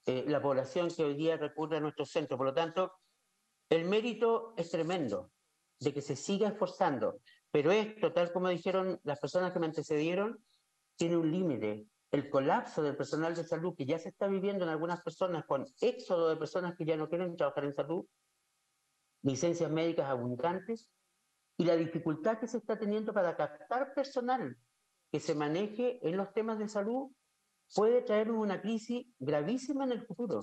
la población que hoy día recurre a nuestro centro. Por lo tanto, el mérito es tremendo de que se siga esforzando, pero esto, tal como dijeron las personas que me antecedieron, tiene un límite. El colapso del personal de salud que ya se está viviendo en algunas personas con éxodo de personas que ya no quieren trabajar en salud, licencias médicas abundantes y la dificultad que se está teniendo para captar personal que se maneje en los temas de salud puede traernos una crisis gravísima en el futuro.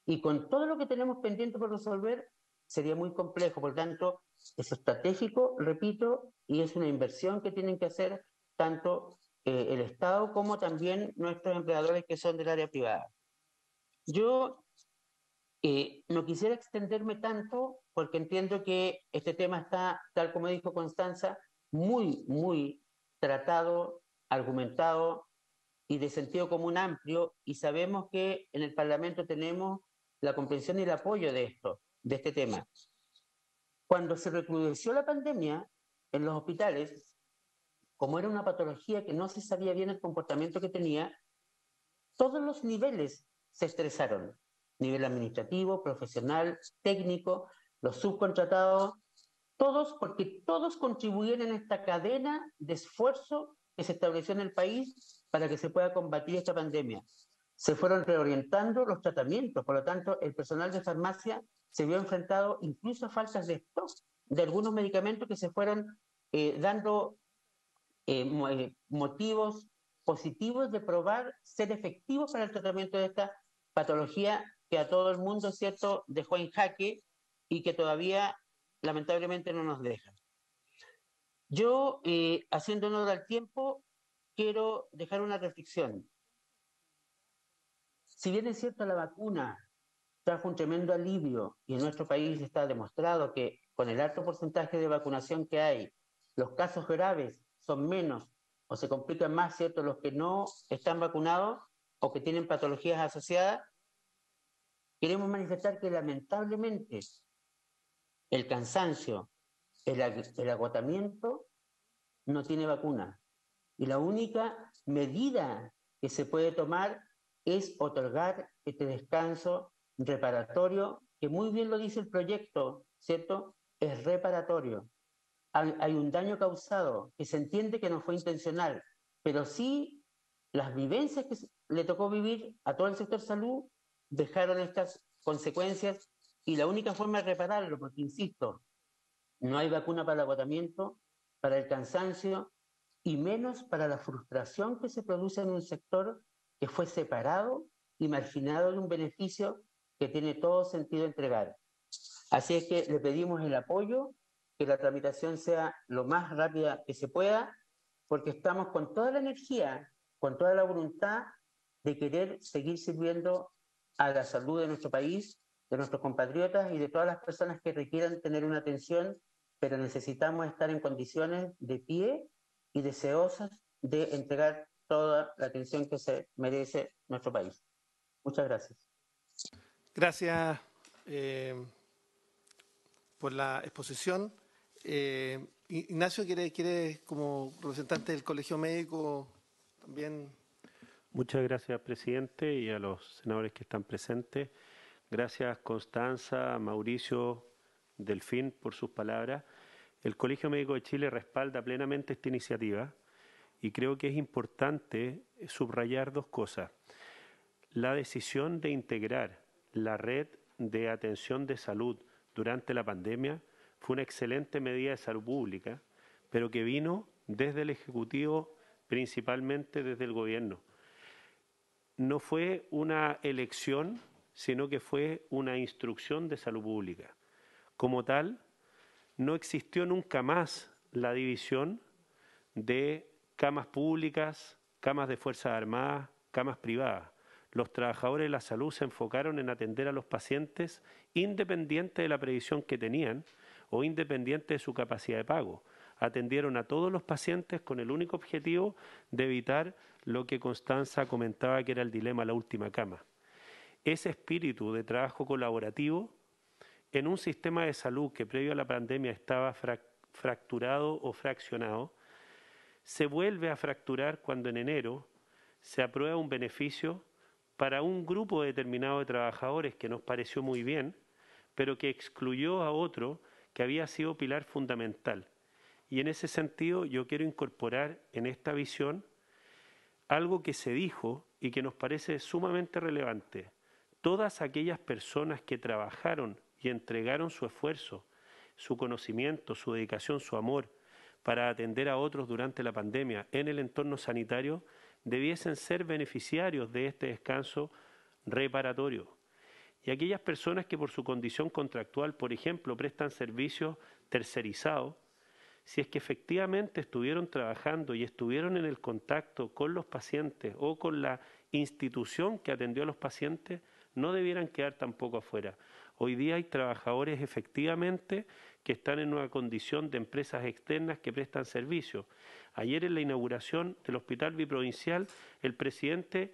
Y con todo lo que tenemos pendiente por resolver, sería muy complejo. Por lo tanto, es estratégico, repito, y es una inversión que tienen que hacer tanto el Estado como también nuestros empleadores que son del área privada. Yo no quisiera extenderme tanto porque entiendo que este tema está, tal como dijo Constanza, muy tratado, argumentado y de sentido común amplio, y sabemos que en el Parlamento tenemos la comprensión y el apoyo de esto, de este tema. Cuando se recrudeció la pandemia en los hospitales, como era una patología que no se sabía bien el comportamiento que tenía, todos los niveles se estresaron. Nivel administrativo, profesional, técnico, los subcontratados, todos, porque todos contribuyen en esta cadena de esfuerzo que se estableció en el país para que se pueda combatir esta pandemia. Se fueron reorientando los tratamientos, por lo tanto, el personal de farmacia se vio enfrentado incluso a faltas de stock de algunos medicamentos que se fueron dando motivos positivos de probar ser efectivos para el tratamiento de esta patología que a todo el mundo, ¿cierto?, dejó en jaque y que todavía lamentablemente no nos deja. Yo, haciendo honor al tiempo, quiero dejar una reflexión. Si bien es cierto la vacuna trajo un tremendo alivio y en nuestro país está demostrado que con el alto porcentaje de vacunación que hay, los casos graves son menos o se complican más, ¿cierto?, los que no están vacunados o que tienen patologías asociadas, queremos manifestar que lamentablemente el cansancio, el agotamiento no tiene vacuna. Y la única medida que se puede tomar es otorgar este descanso reparatorio, que muy bien lo dice el proyecto, ¿cierto? Es reparatorio. Hay un daño causado que se entiende que no fue intencional, pero sí las vivencias que le tocó vivir a todo el sector salud dejaron estas consecuencias y la única forma de repararlo, porque insisto, no hay vacuna para el agotamiento, para el cansancio y menos para la frustración que se produce en un sector que fue separado y marginado de un beneficio que tiene todo sentido entregar. Así es que le pedimos el apoyo, que la tramitación sea lo más rápida que se pueda, porque estamos con toda la energía, con toda la voluntad de querer seguir sirviendo a la salud de nuestro país, de nuestros compatriotas y de todas las personas que requieran tener una atención, pero necesitamos estar en condiciones de pie y deseosas de entregar toda la atención que se merece nuestro país. Muchas gracias. Gracias por la exposición. Ignacio, ¿quiere como representante del Colegio Médico también? Muchas gracias, presidente, y a los senadores que están presentes. Gracias, Constanza, Mauricio, Delfín, por sus palabras. El Colegio Médico de Chile respalda plenamente esta iniciativa y creo que es importante subrayar dos cosas. La decisión de integrar la red de atención de salud durante la pandemia fue una excelente medida de salud pública, pero que vino desde el Ejecutivo, principalmente desde el Gobierno. No fue una elección, sino que fue una instrucción de salud pública. Como tal, no existió nunca más la división de camas públicas, camas de Fuerzas Armadas, camas privadas. Los trabajadores de la salud se enfocaron en atender a los pacientes independiente de la previsión que tenían o independiente de su capacidad de pago. atendieron a todos los pacientes con el único objetivo de evitar lo que Constanza comentaba que era el dilema la última cama. Ese espíritu de trabajo colaborativo en un sistema de salud que previo a la pandemia estaba fracturado o fraccionado, se vuelve a fracturar cuando en enero se aprueba un beneficio para un grupo determinado de trabajadores que nos pareció muy bien, pero que excluyó a otro que había sido pilar fundamental. Y en ese sentido yo quiero incorporar en esta visión algo que se dijo y que nos parece sumamente relevante. Todas aquellas personas que trabajaron y entregaron su esfuerzo, su conocimiento, su dedicación, su amor para atender a otros durante la pandemia en el entorno sanitario, debiesen ser beneficiarios de este descanso reparatorio. Y aquellas personas que por su condición contractual, por ejemplo, prestan servicios tercerizados, si es que efectivamente estuvieron trabajando y estuvieron en el contacto con los pacientes o con la institución que atendió a los pacientes, no debieran quedar tampoco afuera. Hoy día hay trabajadores efectivamente que están en una condición de empresas externas que prestan servicios. Ayer en la inauguración del Hospital Biprovincial, el presidente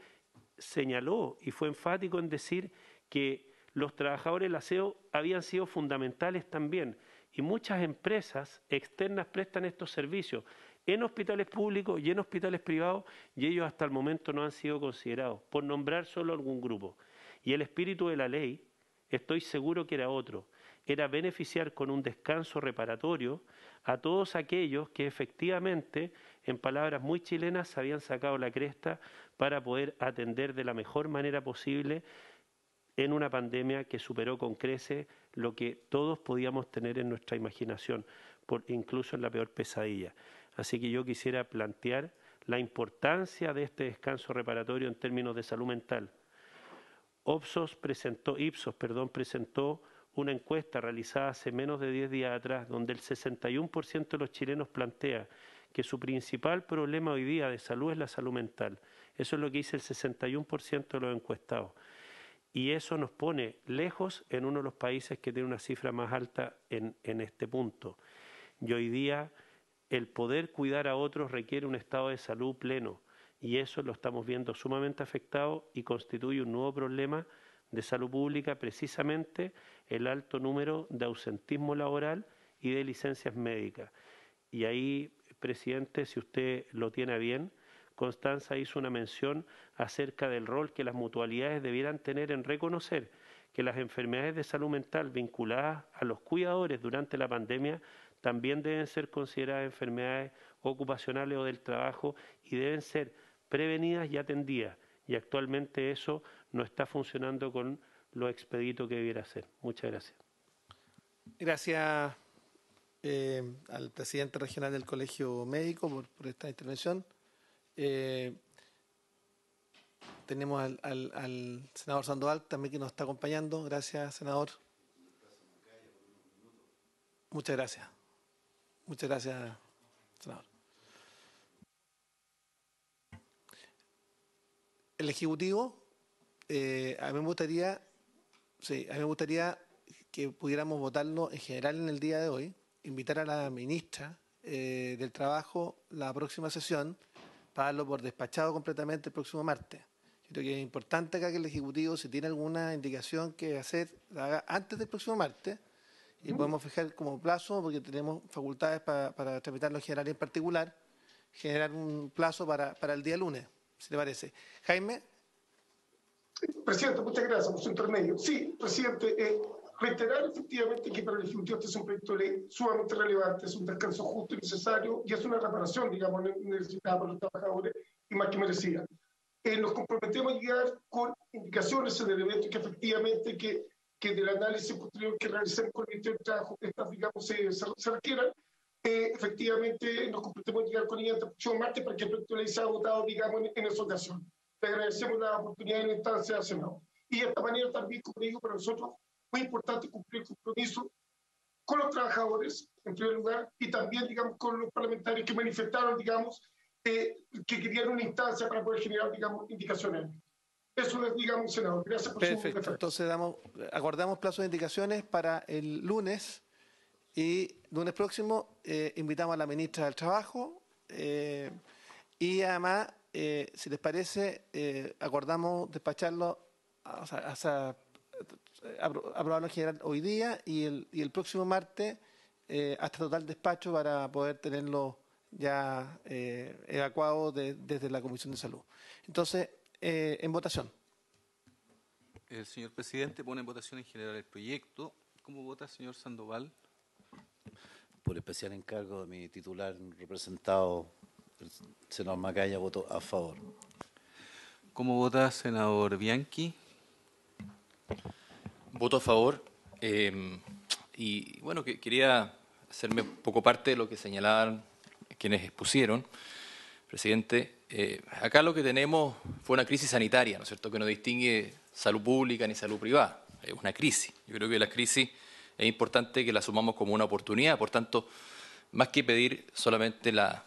señaló y fue enfático en decir que los trabajadores del aseo habían sido fundamentales también. Y muchas empresas externas prestan estos servicios en hospitales públicos y en hospitales privados, y ellos hasta el momento no han sido considerados, por nombrar solo algún grupo. Y el espíritu de la ley, estoy seguro que era otro, era beneficiar con un descanso reparatorio a todos aquellos que efectivamente, en palabras muy chilenas, habían sacado la cresta para poder atender de la mejor manera posible en una pandemia que superó con creces lo que todos podíamos tener en nuestra imaginación, incluso en la peor pesadilla. Así que yo quisiera plantear la importancia de este descanso reparatorio en términos de salud mental. Ipsos presentó una encuesta realizada hace menos de 10 días atrás, donde el 61% de los chilenos plantea que su principal problema hoy día de salud es la salud mental. Eso es lo que dice el 61% de los encuestados. Y eso nos pone lejos en uno de los países que tiene una cifra más alta en este punto. Y hoy día el poder cuidar a otros requiere un estado de salud pleno. Y eso lo estamos viendo sumamente afectado y constituye un nuevo problema de salud pública, precisamente el alto número de ausentismo laboral y de licencias médicas. Y ahí, presidente, si usted lo tiene bien, Constanza hizo una mención acerca del rol que las mutualidades debieran tener en reconocer que las enfermedades de salud mental vinculadas a los cuidadores durante la pandemia también deben ser consideradas enfermedades ocupacionales o del trabajo y deben ser prevenidas y atendidas. Y actualmente eso no está funcionando con lo expedito que debiera ser. Muchas gracias. Gracias al presidente regional del Colegio Médico por esta intervención. Tenemos al senador Sandoval también que nos está acompañando. Gracias, senador. Muchas gracias. Muchas gracias, senador. El Ejecutivo, a mí me gustaría que pudiéramos votarlo en general en el día de hoy, invitar a la ministra del Trabajo la próxima sesión para darlo por despachado completamente el próximo martes. Yo creo que es importante acá que el Ejecutivo, si tiene alguna indicación que hacer, la haga antes del próximo martes y podemos fijar como plazo, porque tenemos facultades para tramitarlo en general y en particular, generar un plazo para el día lunes, si le parece. Jaime. Presidente, muchas gracias por su intermedio. Sí, presidente, reiterar efectivamente que para el Ejecutivo este es un proyecto de ley sumamente relevante, es un descanso justo y necesario y es una reparación, digamos, necesitada por los trabajadores y más que merecida. Nos comprometemos a llegar con indicaciones en el evento que efectivamente que del análisis posterior que realicemos con el Ministerio de Trabajo, estas, digamos, se requieran. Efectivamente, nos comprometemos a llegar con ella el próximo martes para que el proyecto de ley sea votado, digamos, en esa ocasión. Le agradecemos la oportunidad en la instancia del Senado. Y de esta manera también, como digo, para nosotros muy importante cumplir el compromiso con los trabajadores, en primer lugar, y también, digamos, con los parlamentarios que manifestaron, digamos, que querían una instancia para poder generar, digamos, indicaciones. Eso es, digamos, senador. Gracias por su referencia. Entonces acordamos plazo de indicaciones para el lunes Y lunes próximo invitamos a la ministra del Trabajo y además, si les parece, acordamos despacharlo, aprobarlo en general hoy día y el próximo martes hasta total despacho para poder tenerlo ya evacuado desde la Comisión de Salud. Entonces, en votación. El señor presidente pone en votación en general el proyecto. ¿Cómo vota el señor Sandoval? Por especial encargo de mi titular representado, el senador Macaya, voto a favor. ¿Cómo vota senador Bianchi? Voto a favor. Y bueno, quería hacerme un poco parte de lo que señalaban quienes expusieron. Presidente, acá lo que tenemos fue una crisis sanitaria, ¿no es cierto?, que no distingue salud pública ni salud privada. Es una crisis. Yo creo que la crisis es importante que la asumamos como una oportunidad. Por tanto, más que pedir solamente las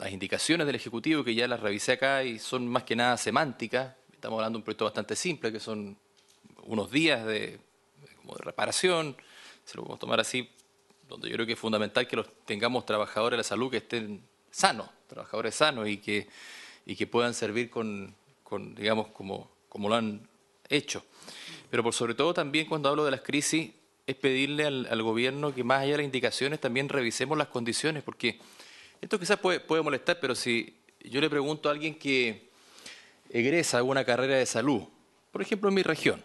indicaciones del Ejecutivo, que ya las revisé acá y son más que nada semánticas, estamos hablando de un proyecto bastante simple, que son unos días de reparación, se lo podemos tomar así, donde yo creo que es fundamental que tengamos trabajadores de la salud que estén sanos, trabajadores sanos y que puedan servir digamos, como lo han hecho. Pero por sobre todo también cuando hablo de las crisis es pedirle al gobierno que más allá de las indicaciones también revisemos las condiciones, porque esto quizás puede molestar, pero si yo le pregunto a alguien que egresa alguna carrera de salud, por ejemplo en mi región,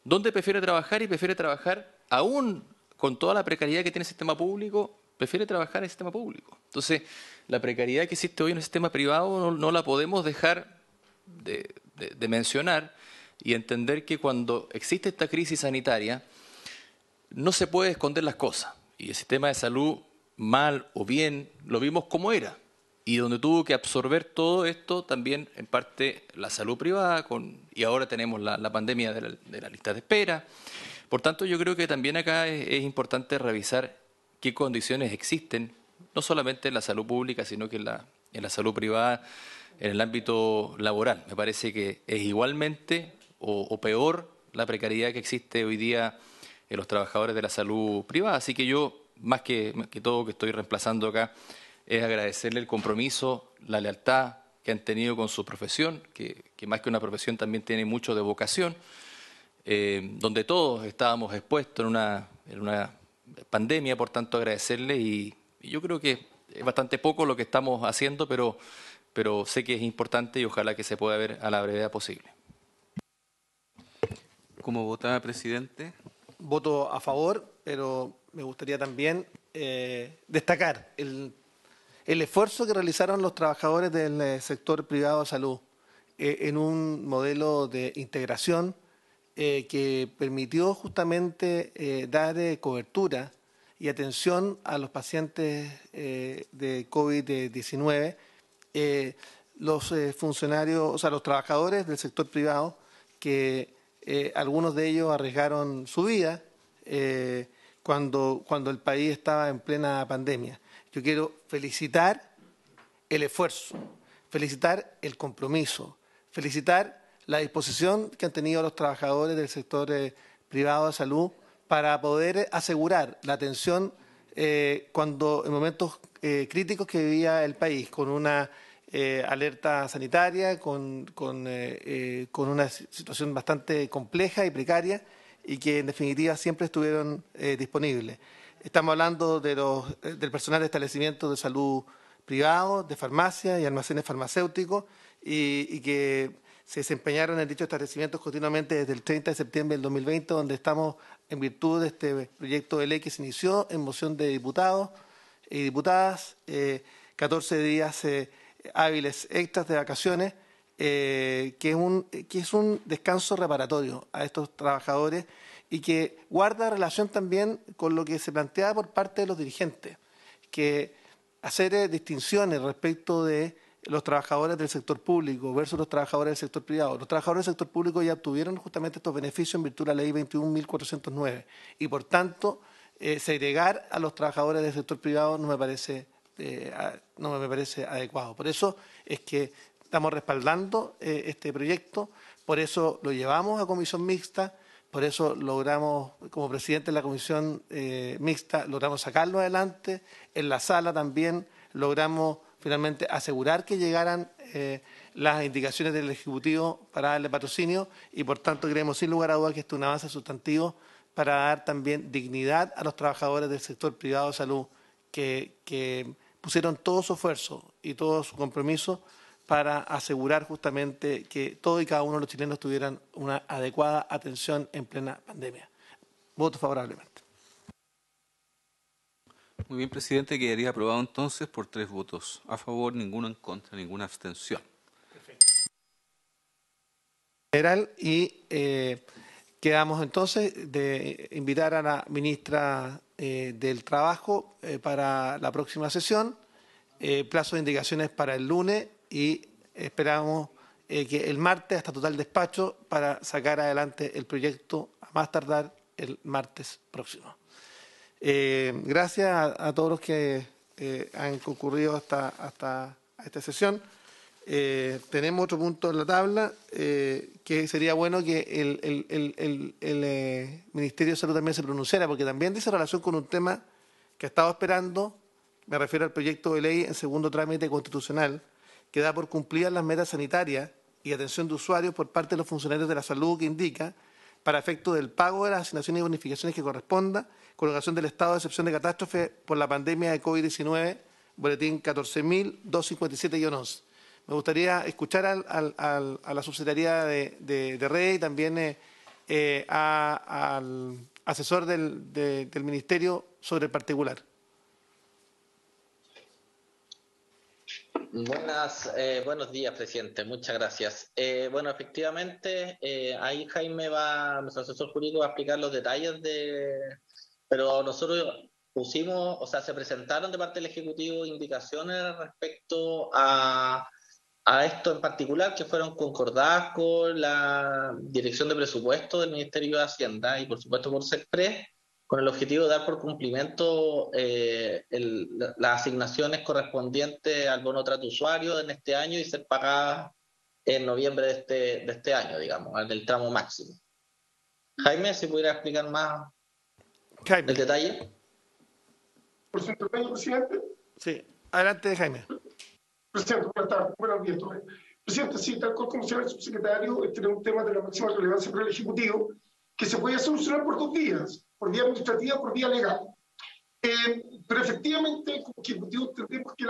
¿dónde prefiere trabajar? Y prefiere trabajar aún con toda la precariedad que tiene el sistema público, prefiere trabajar en el sistema público. Entonces, la precariedad que existe hoy en el sistema privado no la podemos dejar de mencionar y entender que cuando existe esta crisis sanitaria no se puede esconder las cosas. Y el sistema de salud, mal o bien, lo vimos como era. Y donde tuvo que absorber todo esto también en parte la salud privada y ahora tenemos la pandemia de la lista de espera. Por tanto, yo creo que también acá es importante revisar qué condiciones existen, no solamente en la salud pública, sino que en la salud privada, en el ámbito laboral. Me parece que es igualmente o peor la precariedad que existe hoy día en los trabajadores de la salud privada. Así que yo, más que todo que estoy reemplazando acá, es agradecerle el compromiso, la lealtad que han tenido con su profesión, que más que una profesión también tiene mucho de vocación, donde todos estábamos expuestos en una pandemia, por tanto agradecerle y yo creo que es bastante poco lo que estamos haciendo, pero sé que es importante y ojalá que se pueda ver a la brevedad posible. ¿Cómo vota, presidente? Voto a favor, pero me gustaría también destacar el esfuerzo que realizaron los trabajadores del sector privado de salud en un modelo de integración que permitió justamente dar cobertura y atención a los pacientes de COVID-19. Los funcionarios, o sea, los trabajadores del sector privado, que algunos de ellos arriesgaron su vida cuando el país estaba en plena pandemia. Yo quiero felicitar el esfuerzo, felicitar el compromiso, felicitar la disposición que han tenido los trabajadores del sector privado de salud para poder asegurar la atención en momentos críticos que vivía el país, con una alerta sanitaria, con una situación bastante compleja y precaria y que en definitiva siempre estuvieron disponibles. Estamos hablando del personal de establecimientos de salud privados, de farmacias y almacenes farmacéuticos y que se desempeñaron en dichos establecimientos continuamente desde el 30 de septiembre del 2020, donde estamos en virtud de este proyecto de ley que se inició en moción de diputados y diputadas, 14 días hábiles extras de vacaciones, que es un descanso reparatorio a estos trabajadores y que guarda relación también con lo que se planteaba por parte de los dirigentes, que hacer distinciones respecto de los trabajadores del sector público versus los trabajadores del sector privado. Los trabajadores del sector público ya obtuvieron justamente estos beneficios en virtud de la ley 21.409 y por tanto segregar a los trabajadores del sector privado no me parece adecuado. Por eso es que estamos respaldando este proyecto, por eso lo llevamos a comisión mixta, Por eso logramos, como presidente de la comisión mixta, logramos sacarlo adelante. En la sala también logramos finalmente asegurar que llegaran las indicaciones del Ejecutivo para darle patrocinio y, por tanto, creemos sin lugar a dudas que esto es un avance sustantivo para dar también dignidad a los trabajadores del sector privado de salud que pusieron todo su esfuerzo y todo su compromiso para asegurar justamente que todos y cada uno de los chilenos tuvieran una adecuada atención en plena pandemia. Voto favorablemente. Muy bien, presidente. Quedaría aprobado entonces por 3 votos a favor, ninguno en contra, ninguna abstención. Perfecto. General, y quedamos entonces de invitar a la ministra del Trabajo para la próxima sesión. Plazo de indicaciones para el lunes y esperamos que el martes hasta total despacho para sacar adelante el proyecto a más tardar el martes próximo. Gracias a todos los que han concurrido hasta esta sesión. Tenemos otro punto en la tabla que sería bueno que el Ministerio de Salud también se pronunciara, porque también dice relación con un tema que ha estado esperando. Me refiero al proyecto de ley en segundo trámite constitucional que da por cumplidas las metas sanitarias y atención de usuarios por parte de los funcionarios de la salud que indica para efecto del pago de las asignaciones y bonificaciones que corresponda con ocasión del estado de excepción de catástrofe por la pandemia de COVID-19, boletín 14.257-11. Me gustaría escuchar a la subsecretaría de Red y también al asesor del Ministerio sobre el particular. Buenos días, presidente. Muchas gracias. Bueno, efectivamente, ahí Jaime nuestro asesor jurídico, va a explicar los detalles pero nosotros pusimos, o sea, se presentaron de parte del Ejecutivo indicaciones respecto a esto en particular, que fueron concordadas con la Dirección de Presupuesto del Ministerio de Hacienda y, por supuesto, por SECPRES, con el objetivo de dar por cumplimiento las asignaciones correspondientes al bono trato usuario en este año y ser pagadas en noviembre de este año, digamos, del tramo máximo. Jaime, si pudiera explicar más el detalle. ¿Por su intervenio, presidente? Sí, adelante, Jaime. Presidente, buenas tardes. Buenos días. Presidente, sí, tal cual como señala el subsecretario, este es un tema de la máxima relevancia para el Ejecutivo que se puede solucionar por 2 vías, por vía administrativa, por vía legal. Pero efectivamente, como Ejecutivo, entendemos que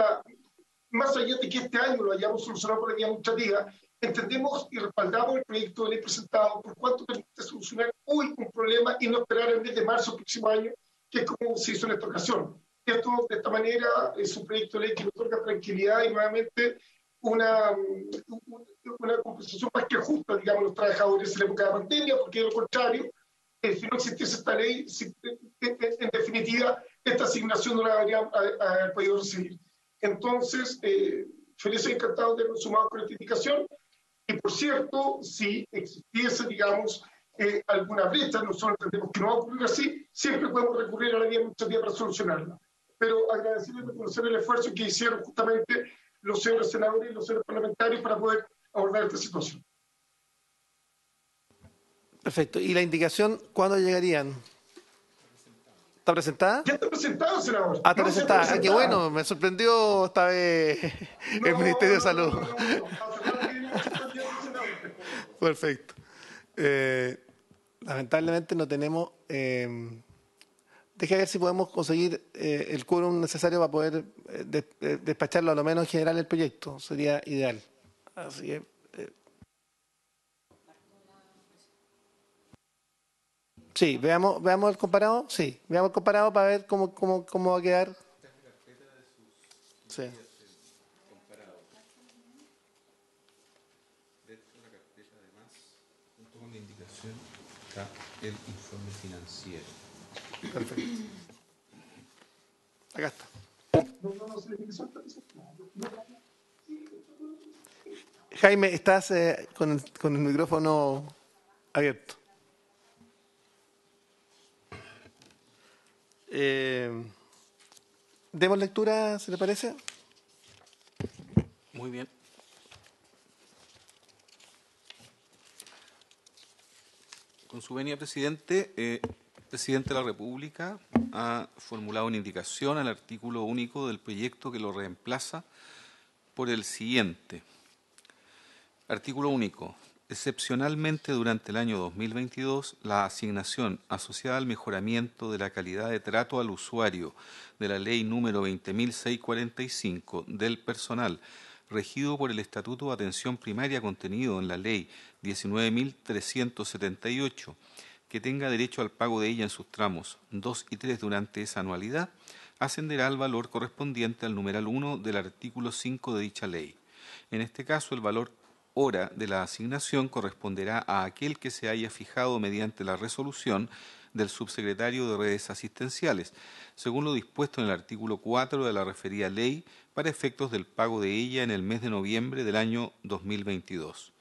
más allá de que este año lo hayamos solucionado por la vía administrativa, entendemos y respaldamos el proyecto de ley presentado por cuanto permite solucionar hoy un problema y no esperar el mes de marzo del próximo año, que es como se hizo en esta ocasión. De esta manera es un proyecto de ley que nos otorga tranquilidad y nuevamente una compensación más que justa, digamos, a los trabajadores en la época de la pandemia, porque de lo contrario, si no existiese esta ley, en definitiva, esta asignación no la habrían podido recibir. Entonces, feliz y encantado de haber sumado con esta indicación. Y por cierto, si existiese, digamos, alguna brecha, nosotros entendemos que no va a ocurrir así, siempre podemos recurrir a la vía administrativa para solucionarla. Pero agradecerles y reconocer el esfuerzo que hicieron justamente los señores senadores y los señores parlamentarios para poder abordar esta situación. Perfecto. ¿Y la indicación cuándo llegarían? ¿Está presentada? Ya está presentada, senador. Ah, está presentada. Ah, qué bueno, me sorprendió esta vez el Ministerio de Salud. Perfecto. Lamentablemente no tenemos... Deje ver si podemos conseguir el quórum necesario para poder despacharlo a lo menos en general el proyecto. Sería ideal. Así que... Sí, veamos el comparado. Sí, veamos el comparado para ver cómo va a quedar. Sí. Dentro de la carpeta, además, junto con la indicación, está el informe financiero. Perfecto. Acá está. Jaime, estás con el micrófono abierto. Demos lectura, ¿se le parece? Muy bien. Con su venia, presidente, el presidente de la República ha formulado una indicación al artículo único del proyecto que lo reemplaza por el siguiente. Artículo único. Excepcionalmente durante el año 2022, la asignación asociada al mejoramiento de la calidad de trato al usuario de la Ley número 20.645 del personal, regido por el Estatuto de Atención Primaria contenido en la Ley 19.378, que tenga derecho al pago de ella en sus tramos 2 y 3 durante esa anualidad, ascenderá al valor correspondiente al numeral 1 del artículo 5 de dicha ley. En este caso, el valor hora de la asignación corresponderá a aquel que se haya fijado mediante la resolución del subsecretario de Redes Asistenciales, según lo dispuesto en el artículo 4 de la referida ley, para efectos del pago de ella en el mes de noviembre del año 2022.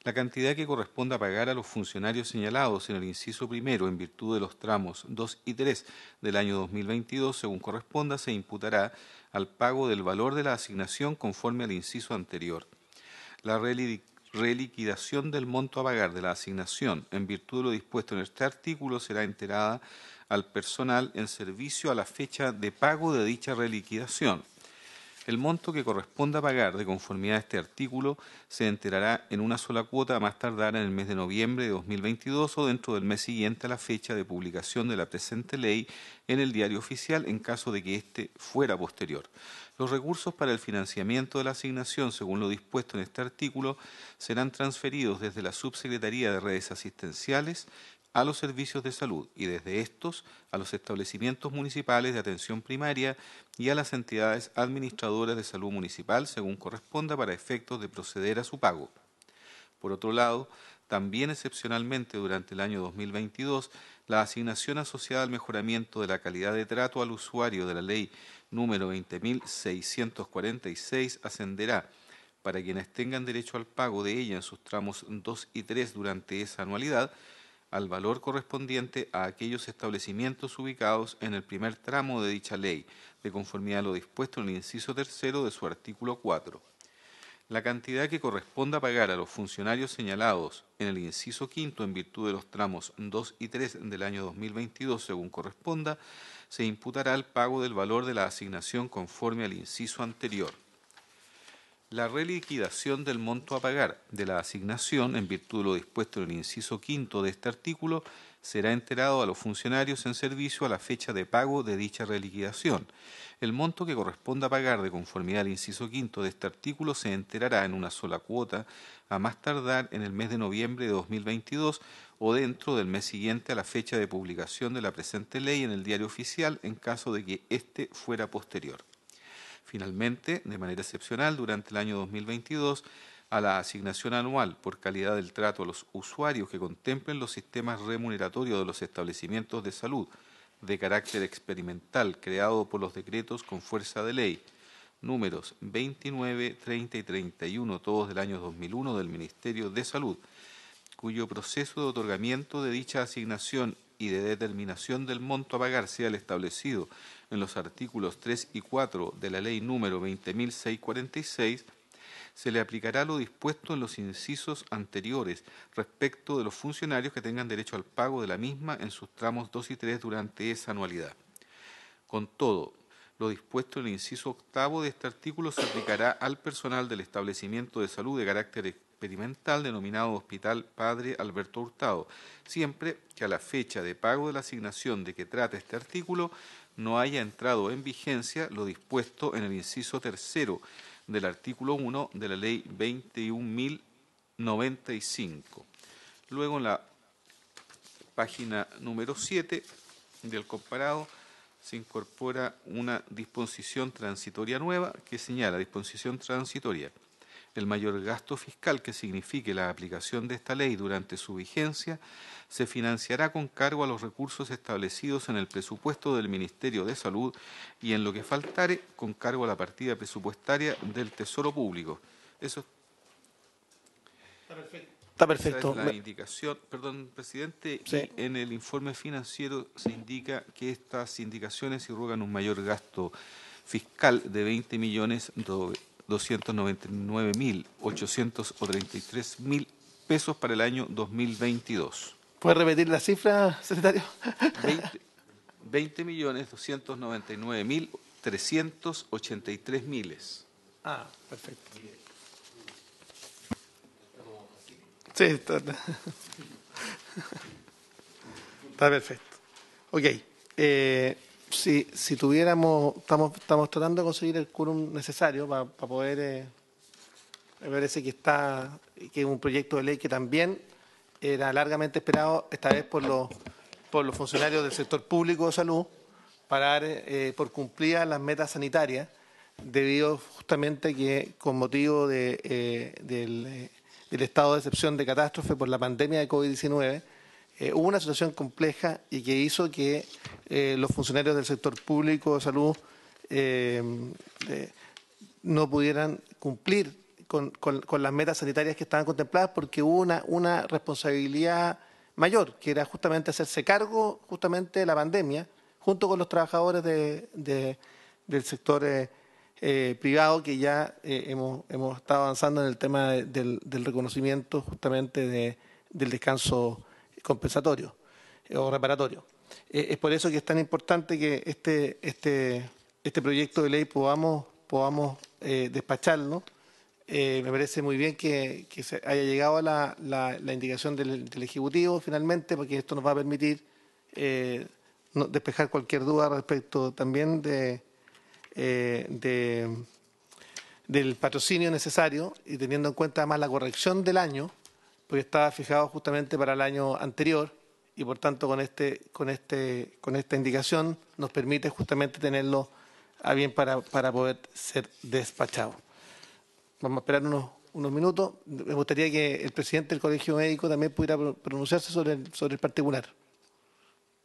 La cantidad que corresponda pagar a los funcionarios señalados en el inciso primero en virtud de los tramos 2 y 3 del año 2022, según corresponda, se imputará al pago del valor de la asignación conforme al inciso anterior. La reliquidación del monto a pagar de la asignación en virtud de lo dispuesto en este artículo será enterada al personal en servicio a la fecha de pago de dicha reliquidación. El monto que corresponda pagar de conformidad a este artículo se enterará en una sola cuota a más tardar en el mes de noviembre de 2022 o dentro del mes siguiente a la fecha de publicación de la presente ley en el Diario Oficial en caso de que éste fuera posterior. Los recursos para el financiamiento de la asignación, según lo dispuesto en este artículo, serán transferidos desde la Subsecretaría de Redes Asistenciales a los servicios de salud y desde estos a los establecimientos municipales de atención primaria y a las entidades administradoras de salud municipal, según corresponda, para efectos de proceder a su pago. Por otro lado, también excepcionalmente durante el año 2022, la asignación asociada al mejoramiento de la calidad de trato al usuario de la Ley número 20.646 ascenderá, para quienes tengan derecho al pago de ella en sus tramos 2 y 3 durante esa anualidad, al valor correspondiente a aquellos establecimientos ubicados en el primer tramo de dicha ley, de conformidad a lo dispuesto en el inciso tercero de su artículo 4. La cantidad que corresponda pagar a los funcionarios señalados en el inciso quinto en virtud de los tramos 2 y 3 del año 2022, según corresponda, se imputará el pago del valor de la asignación conforme al inciso anterior. La reliquidación del monto a pagar de la asignación, en virtud de lo dispuesto en el inciso quinto de este artículo, será enterado a los funcionarios en servicio a la fecha de pago de dicha reliquidación. El monto que corresponda pagar de conformidad al inciso quinto de este artículo se enterará en una sola cuota, a más tardar en el mes de noviembre de 2022 o dentro del mes siguiente a la fecha de publicación de la presente ley en el Diario Oficial, en caso de que éste fuera posterior. Finalmente, de manera excepcional, durante el año 2022, a la asignación anual por calidad del trato a los usuarios que contemplen los sistemas remuneratorios de los establecimientos de salud de carácter experimental creado por los decretos con fuerza de ley números 29, 30 y 31, todos del año 2001 del Ministerio de Salud, cuyo proceso de otorgamiento de dicha asignación y de determinación del monto a pagar sea el establecido en los artículos 3 y 4 de la Ley número 20.646, se le aplicará lo dispuesto en los incisos anteriores respecto de los funcionarios que tengan derecho al pago de la misma en sus tramos 2 y 3 durante esa anualidad. Con todo, lo dispuesto en el inciso octavo de este artículo se aplicará al personal del establecimiento de salud de carácter experimental denominado Hospital Padre Alberto Hurtado, siempre que a la fecha de pago de la asignación de que trata este artículo no haya entrado en vigencia lo dispuesto en el inciso tercero del artículo 1 de la Ley 21.095. Luego, en la página número 7 del comparado, se incorpora una disposición transitoria nueva que señala: disposición transitoria. El mayor gasto fiscal que signifique la aplicación de esta ley durante su vigencia se financiará con cargo a los recursos establecidos en el presupuesto del Ministerio de Salud y, en lo que faltare, con cargo a la partida presupuestaria del Tesoro Público. Eso está perfecto. Esa es la indicación, perdón, presidente, sí. Y en el informe financiero se indica que estas indicaciones irrogan un mayor gasto fiscal de 20.299.833.000 pesos para el año 2022. ¿Puede repetir la cifra, secretario? 20.299.383 miles. Ah, perfecto. Sí, está perfecto. Ok. Si tuviéramos, estamos tratando de conseguir el quórum necesario para poder, me parece que es un proyecto de ley que también era largamente esperado, esta vez por los funcionarios del sector público de salud, para dar por cumplidas las metas sanitarias, debido justamente que con motivo del estado de excepción de catástrofe por la pandemia de COVID-19, hubo una situación compleja y que hizo que los funcionarios del sector público de salud no pudieran cumplir con las metas sanitarias que estaban contempladas, porque hubo una responsabilidad mayor, que era justamente hacerse cargo justamente de la pandemia, junto con los trabajadores del sector privado, que ya hemos estado avanzando en el tema del reconocimiento justamente del descanso compensatorio o reparatorio. Es por eso que es tan importante que este proyecto de ley podamos despacharlo. Me parece muy bien que se haya llegado a la indicación del Ejecutivo finalmente, porque esto nos va a permitir despejar cualquier duda respecto también del patrocinio necesario, y teniendo en cuenta además la corrección del año, porque estaba fijado justamente para el año anterior, y por tanto con esta indicación nos permite justamente tenerlo a bien para poder ser despachado. Vamos a esperar unos minutos. Me gustaría que el presidente del Colegio Médico también pudiera pronunciarse sobre el particular.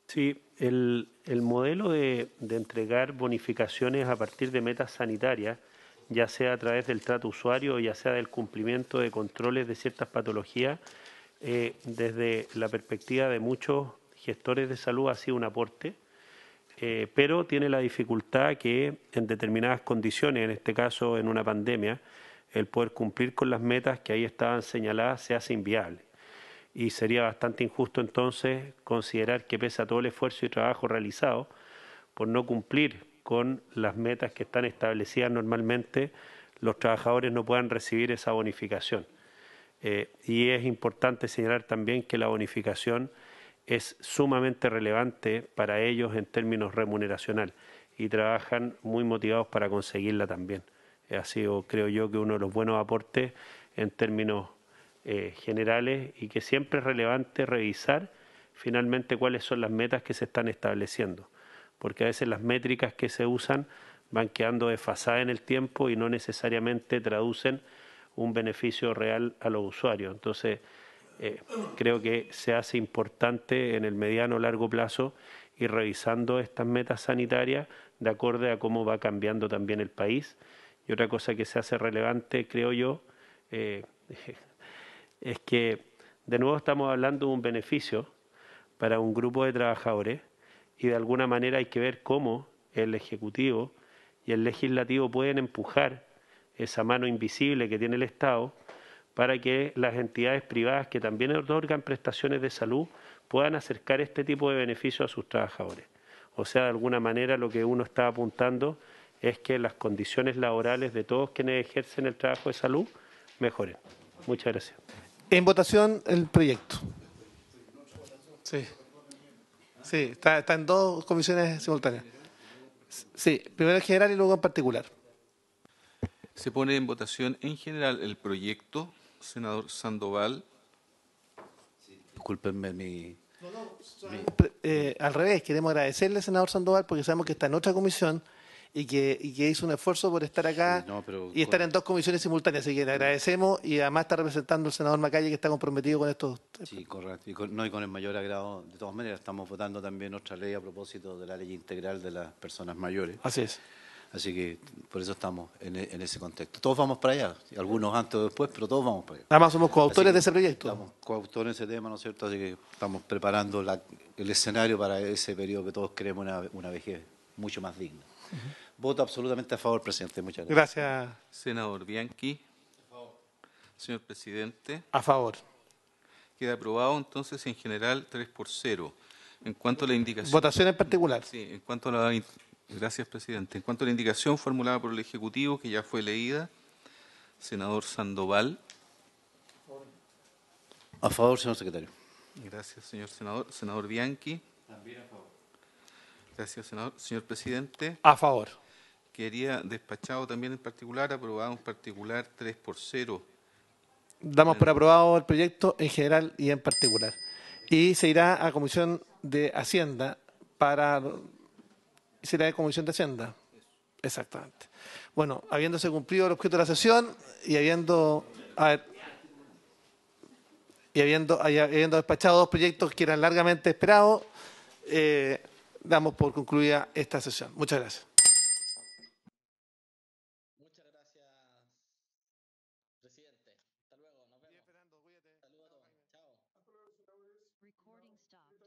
Sí, el modelo de entregar bonificaciones a partir de metas sanitarias, ya sea a través del trato usuario o ya sea del cumplimiento de controles de ciertas patologías, desde la perspectiva de muchos gestores de salud ha sido un aporte, pero tiene la dificultad que en determinadas condiciones, en este caso en una pandemia, el poder cumplir con las metas que ahí estaban señaladas se hace inviable. Y sería bastante injusto entonces considerar que pese a todo el esfuerzo y trabajo realizado, por no cumplir con las metas que están establecidas normalmente, los trabajadores no puedan recibir esa bonificación. Y es importante señalar también que la bonificación es sumamente relevante para ellos en términos remuneracional y trabajan muy motivados para conseguirla también. Ha sido, creo yo, que uno de los buenos aportes en términos generales, y que siempre es relevante revisar finalmente cuáles son las metas que se están estableciendo, porque a veces las métricas que se usan van quedando desfasadas en el tiempo y no necesariamente traducen un beneficio real a los usuarios. Entonces, creo que se hace importante en el mediano o largo plazo ir revisando estas metas sanitarias de acuerdo a cómo va cambiando también el país. Y otra cosa que se hace relevante, creo yo, es que de nuevo estamos hablando de un beneficio para un grupo de trabajadores, y de alguna manera hay que ver cómo el Ejecutivo y el Legislativo pueden empujar esa mano invisible que tiene el Estado para que las entidades privadas que también otorgan prestaciones de salud puedan acercar este tipo de beneficios a sus trabajadores. O sea, de alguna manera lo que uno está apuntando es que las condiciones laborales de todos quienes ejercen el trabajo de salud mejoren. Muchas gracias. En votación el proyecto. Sí. Sí, está en dos comisiones simultáneas. Sí, primero en general y luego en particular. Se pone en votación en general el proyecto, senador Sandoval. Discúlpenme al revés, queremos agradecerle, senador Sandoval, porque sabemos que está en otra comisión y que hizo un esfuerzo por estar acá y estar en dos comisiones simultáneas. Así que le agradecemos, y además está representando al senador Macaya, que está comprometido con estos. Sí, correcto. Y con el mayor agrado. De todas maneras, estamos votando también otra ley a propósito de la ley integral de las personas mayores. Así es. Así que por eso estamos en ese contexto. Todos vamos para allá, algunos antes o después, pero todos vamos para allá. Además somos coautores de ese proyecto. Estamos coautores de ese tema, ¿no es cierto? Así que estamos preparando el escenario para ese periodo que todos queremos, una vejez mucho más digna. Voto absolutamente a favor, presidente. Muchas gracias. Gracias. Senador Bianchi. A favor. Señor presidente. A favor. Queda aprobado entonces en general 3-0. En cuanto a la indicación... Votación en particular. Sí, en cuanto a la... Gracias, presidente. En cuanto a la indicación formulada por el Ejecutivo, que ya fue leída, senador Sandoval. A favor, señor secretario. Gracias, señor senador. Senador Bianchi. También a favor. Gracias, senador. Señor presidente. A favor. Quedaría despachado también en particular, aprobado en particular 3-0. Damos por aprobado el proyecto en general y en particular. Y se irá a Comisión de Hacienda para... ¿Será de Comisión de Hacienda? Exactamente. Bueno, habiéndose cumplido el objeto de la sesión y habiendo despachado dos proyectos que eran largamente esperados, damos por concluida esta sesión. Muchas gracias. Muchas gracias, presidente. Hasta luego. Nos vemos. Saludos a todos. Chao. Recording stopped.